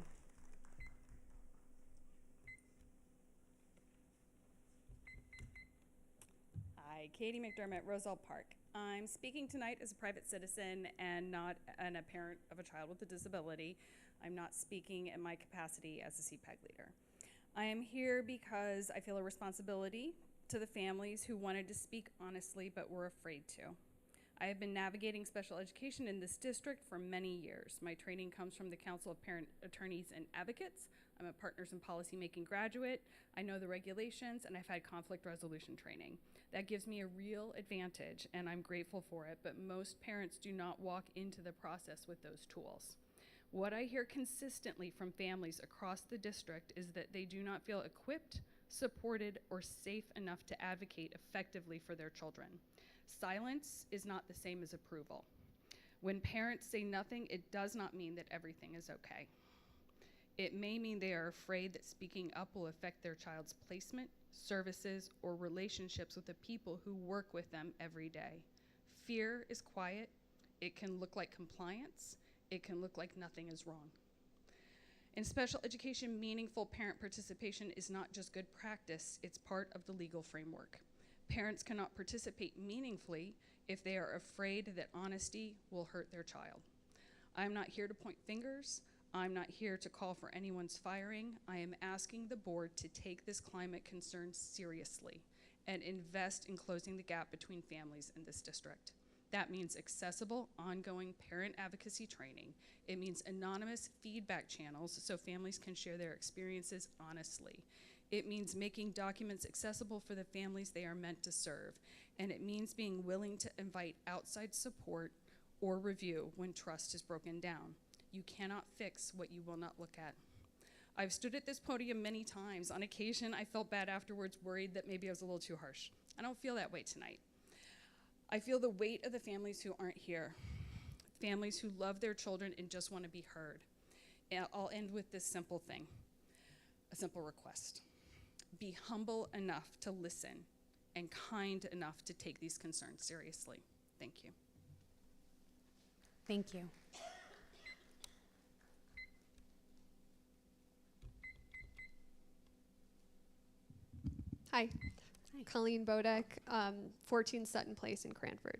Hi, Katie McDermott, Roselle Park. I'm speaking tonight as a private citizen and not a parent of a child with a disability. I'm not speaking in my capacity as a CPEG leader. I am here because I feel a responsibility to the families who wanted to speak honestly but were afraid to. I have been navigating special education in this district for many years. My training comes from the Council of Parent Attorneys and Advocates. I'm a Partners in Policymaking graduate. I know the regulations, and I've had conflict resolution training. That gives me a real advantage, and I'm grateful for it, but most parents do not walk into the process with those tools. What I hear consistently from families across the district is that they do not feel equipped, supported, or safe enough to advocate effectively for their children. Silence is not the same as approval. When parents say nothing, it does not mean that everything is okay. It may mean they are afraid that speaking up will affect their child's placement, services, or relationships with the people who work with them every day. Fear is quiet. It can look like compliance. It can look like nothing is wrong. In special education, meaningful parent participation is not just good practice, it's part of the legal framework. Parents cannot participate meaningfully if they are afraid that honesty will hurt their child. I'm not here to point fingers. I'm not here to call for anyone's firing. I am asking the board to take this climate concern seriously and invest in closing the gap between families in this district. That means accessible, ongoing parent advocacy training. It means anonymous feedback channels so families can share their experiences honestly. It means making documents accessible for the families they are meant to serve. And it means being willing to invite outside support or review when trust is broken down. You cannot fix what you will not look at. I've stood at this podium many times. On occasion, I felt bad afterwards, worried that maybe I was a little too harsh. I don't feel that way tonight. I feel the weight of the families who aren't here, families who love their children and just want to be heard. And I'll end with this simple thing, a simple request. Be humble enough to listen and kind enough to take these concerns seriously. Thank you. Thank you. Hi. Colleen Bodek, 14 Sutton Place in Cranford.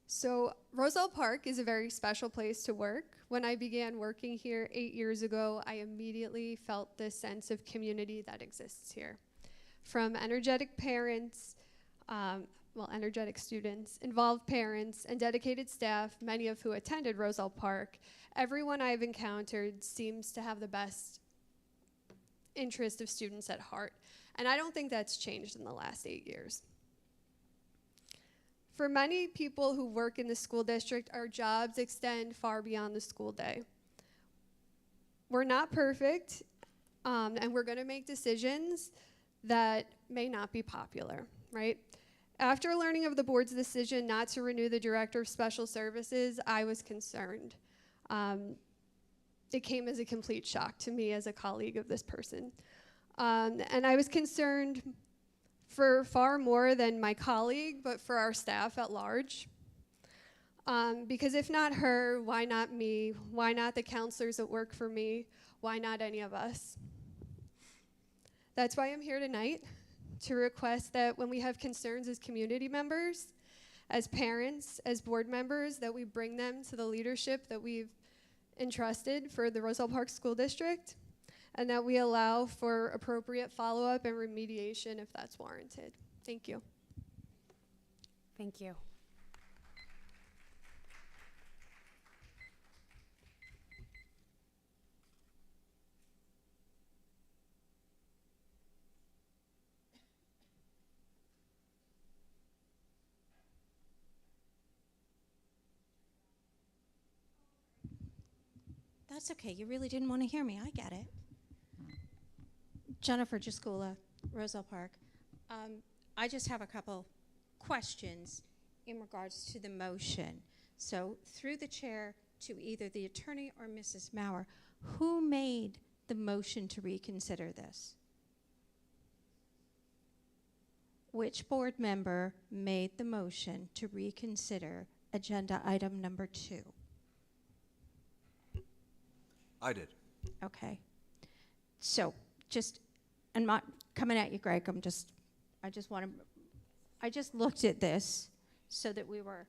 So Roselle Park is a very special place to work. When I began working here 8 years ago, I immediately felt this sense of community that exists here. From energetic parents, energetic students, involved parents, and dedicated staff, many of who attended Roselle Park, everyone I've encountered seems to have the best interest of students at heart. And I don't think that's changed in the last 8 years. For many people who work in the school district, our jobs extend far beyond the school day. We're not perfect, and we're gonna make decisions that may not be popular, right? After learning of the board's decision not to renew the director of special services, I was concerned. It came as a complete shock to me as a colleague of this person. And I was concerned for far more than my colleague, but for our staff at large. Because if not her, why not me? Why not the counselors that work for me? Why not any of us? That's why I'm here tonight, to request that when we have concerns as community members, as parents, as board members, that we bring them to the leadership that we've entrusted for the Roselle Park School District, and that we allow for appropriate follow-up and remediation if that's warranted. Thank you. Thank you. That's okay. You really didn't want to hear me. I get it. Jennifer Jaskula, Roselle Park. I just have a couple questions in regards to the motion. So through the chair to either the attorney or Mrs. Maurer, who made the motion to reconsider this? Which board member made the motion to reconsider agenda item number 2? I did. Okay. So, just, I'm not coming at you, Greg, I just looked at this so that we were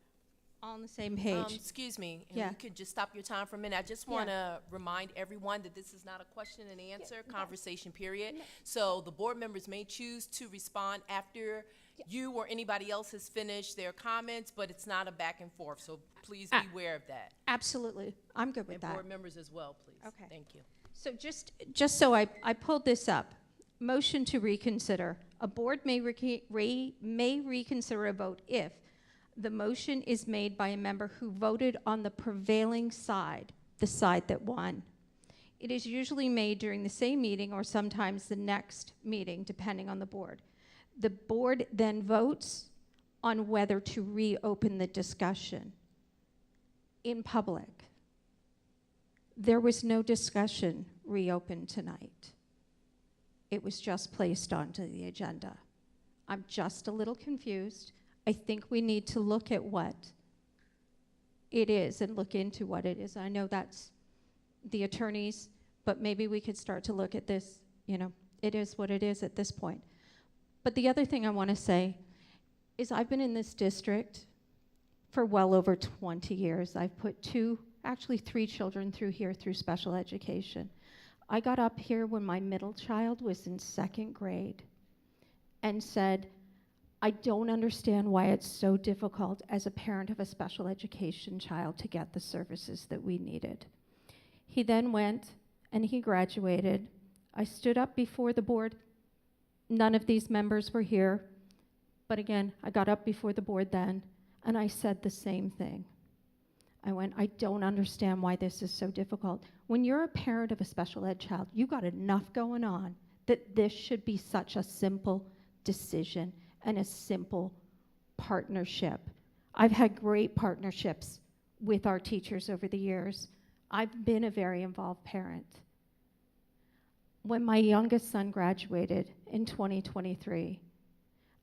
on the same page. Excuse me, and Yeah. we could just stop your time for a minute. I just want to remind everyone that this is not a question and answer conversation period. So the board members may choose to respond after you or anybody else has finished their comments, but it's not a back and forth. So please be aware of that. Absolutely. I'm good with And that. board members as well, please. Okay. Thank you. So just so I pulled this up, motion to reconsider. A board may reconsider a vote if the motion is made by a member who voted on the prevailing side, the side that won. It is usually made during the same meeting or sometimes the next meeting, depending on the board. The board then votes on whether to reopen the discussion in public. There was no discussion reopened tonight. It was just placed onto the agenda. I'm just a little confused. I think we need to look at what it is and look into what it is. I know that's the attorneys, but maybe we could start to look at this, it is what it is at this point. But the other thing I want to say is I've been in this district for well over 20 years. I've put actually three children through here through special education. I got up here when my middle child was in 2nd grade and said, I don't understand why it's so difficult as a parent of a special education child to get the services that we needed. He then went and he graduated. I stood up before the board. None of these members were here, but again, I got up before the board then and I said the same thing. I went, I don't understand why this is so difficult. When you're a parent of a special ed child, you got enough going on that this should be such a simple decision and a simple partnership. I've had great partnerships with our teachers over the years. I've been a very involved parent. When my youngest son graduated in 2023,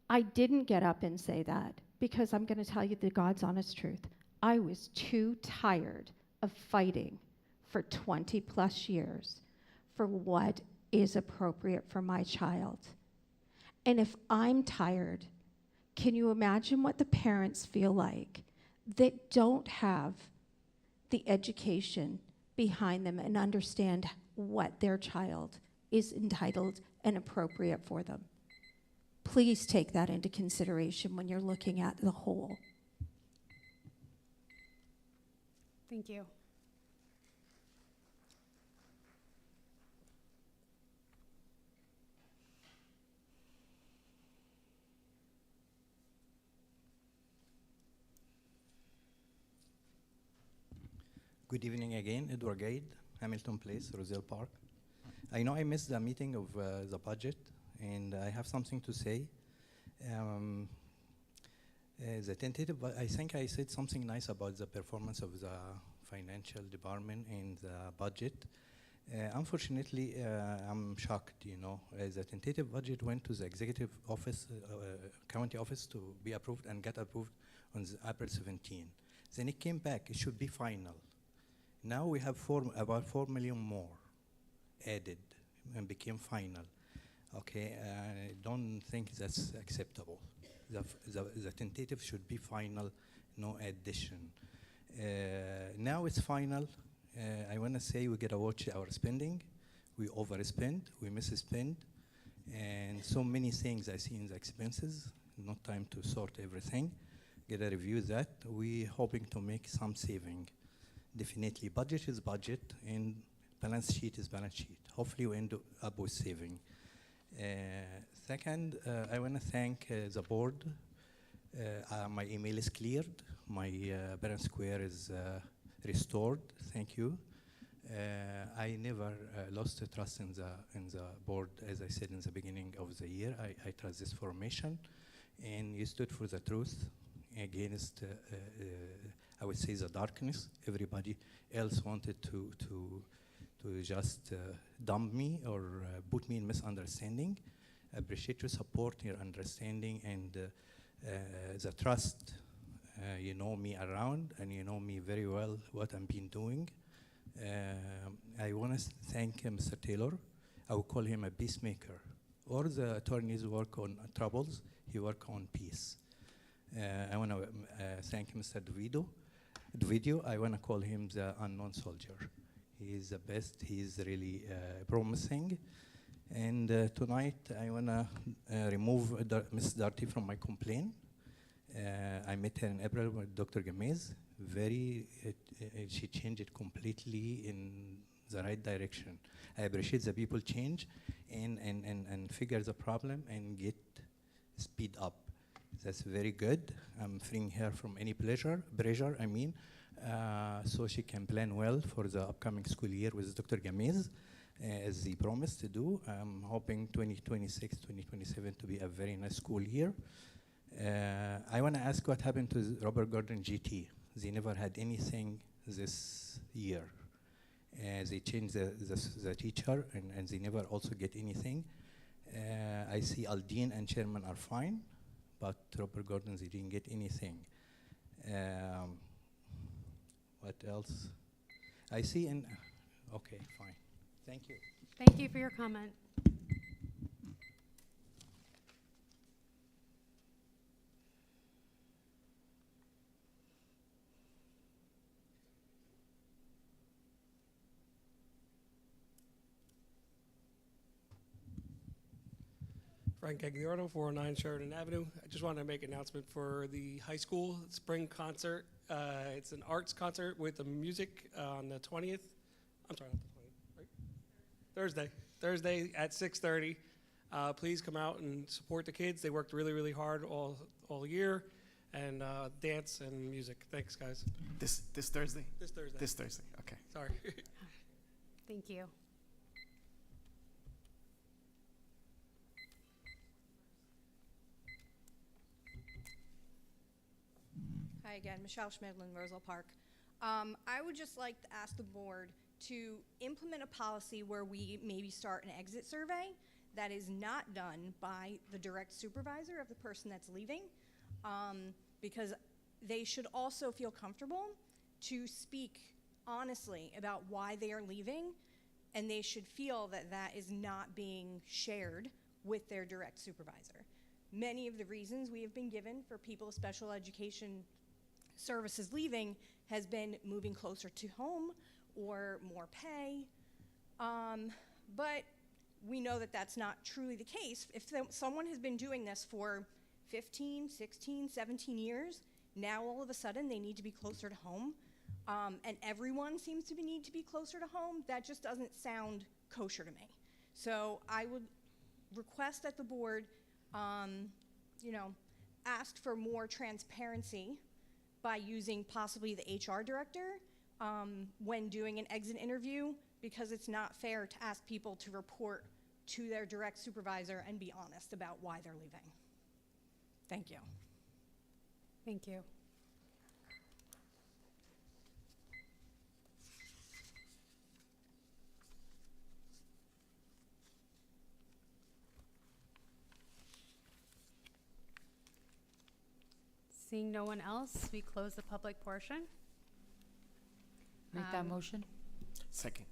I didn't get up and say that because I'm going to tell you the God's honest truth. I was too tired of fighting for 20 plus years for what is appropriate for my child. And if I'm tired, can you imagine what the parents feel like that don't have the education behind them and understand what their child is entitled and appropriate for them? Please take that into consideration when you're looking at the whole. Thank you. Good evening again, Edward Gade, Hamilton Place, Roselle Park. I know I missed the meeting of the budget, and I have something to say. The tentative, I think I said something nice about the performance of the financial department and the budget. Unfortunately, I'm shocked, the tentative budget went to the executive office, county office to be approved and get approved on April 17. Then it came back, it should be final. Now we have about 4 million more added and became final. Okay, I don't think that's acceptable. The tentative should be final, no addition. Now it's final. I want to say we gotta watch our spending. We overspend, we misspend, and so many things I see in the expenses. Not time to sort everything. Gotta review that. We're hoping to make some saving. Definitely, budget is budget, and balance sheet is balance sheet. Hopefully, we end up with saving. Second, I want to thank the board. My email is cleared. My balance square is restored. Thank you. I never lost the trust in the board, as I said in the beginning of the year. I trust this formation, and you stood for the truth against, I would say, the darkness. Everybody else wanted to just dump me or put me in misunderstanding. I appreciate your support, your understanding, and the trust. You know me around, and you know me very well, what I've been doing. I want to thank Mr. Taylor. I will call him a peacemaker. All the attorneys work on troubles, he work on peace. I want to thank Mr. Dovidio, I want to call him the unknown soldier. He is the best, he is really promising. And tonight, I want to remove Ms. Darty from my complaint. I met her in April with Dr. Gamez. She changed it completely in the right direction. I appreciate the people change and figure the problem and get speed up. That's very good. I'm freeing her from any pressure, so she can plan well for the upcoming school year with Dr. Gamez, as he promised to do. I'm hoping 2026, 2027 to be a very nice school year. I want to ask what happened to Robert Gordon GT. They never had anything this year. They changed the teacher, and they never also get anything. I see Aldine and Chairman are fine, but Robert Gordon, they didn't get anything. What else? I see okay, fine. Thank you. Thank you for your comment. Frank Gagliardo, 409 Sheridan Avenue. I just wanted to make an announcement for the high school spring concert. It's an arts concert with the music on the 20th. I'm sorry, not the 20th, right? Thursday at 6:30. Please come out and support the kids. They worked really, really hard all year, and dance and music. Thanks, guys. This Thursday? This Thursday. This Thursday, okay. Sorry. Thank you. Hi again, Michelle Schmidlin, Roselle Park. I would just like to ask the board to implement a policy where we maybe start an exit survey that is not done by the direct supervisor of the person that's leaving, because they should also feel comfortable to speak honestly about why they are leaving, and they should feel that that is not being shared with their direct supervisor. Many of the reasons we have been given for people with special education services leaving has been moving closer to home or more pay, but we know that that's not truly the case. If someone has been doing this for 15, 16, 17 years, now all of a sudden they need to be closer to home, and everyone seems to need to be closer to home, that just doesn't sound kosher to me. So I would request that the board, ask for more transparency by using possibly the HR director when doing an exit interview, because it's not fair to ask people to report to their direct supervisor and be honest about why they're leaving. Thank you. Thank you. Seeing no one else, we close the public portion. Make that motion. Second.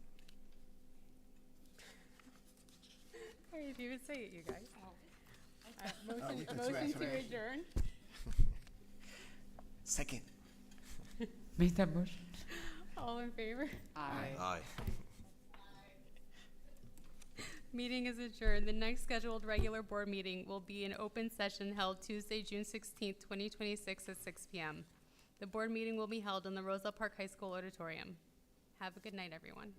Hey, if you would say it, you guys. Motion To adjourn. Second. Make that motion. All in favor? Aye. Meeting is adjourned. The next scheduled regular board meeting will be an open session held Tuesday, June 16th, 2026 at 6 p.m. The board meeting will be held in the Roselle Park High School auditorium. Have a good night, everyone.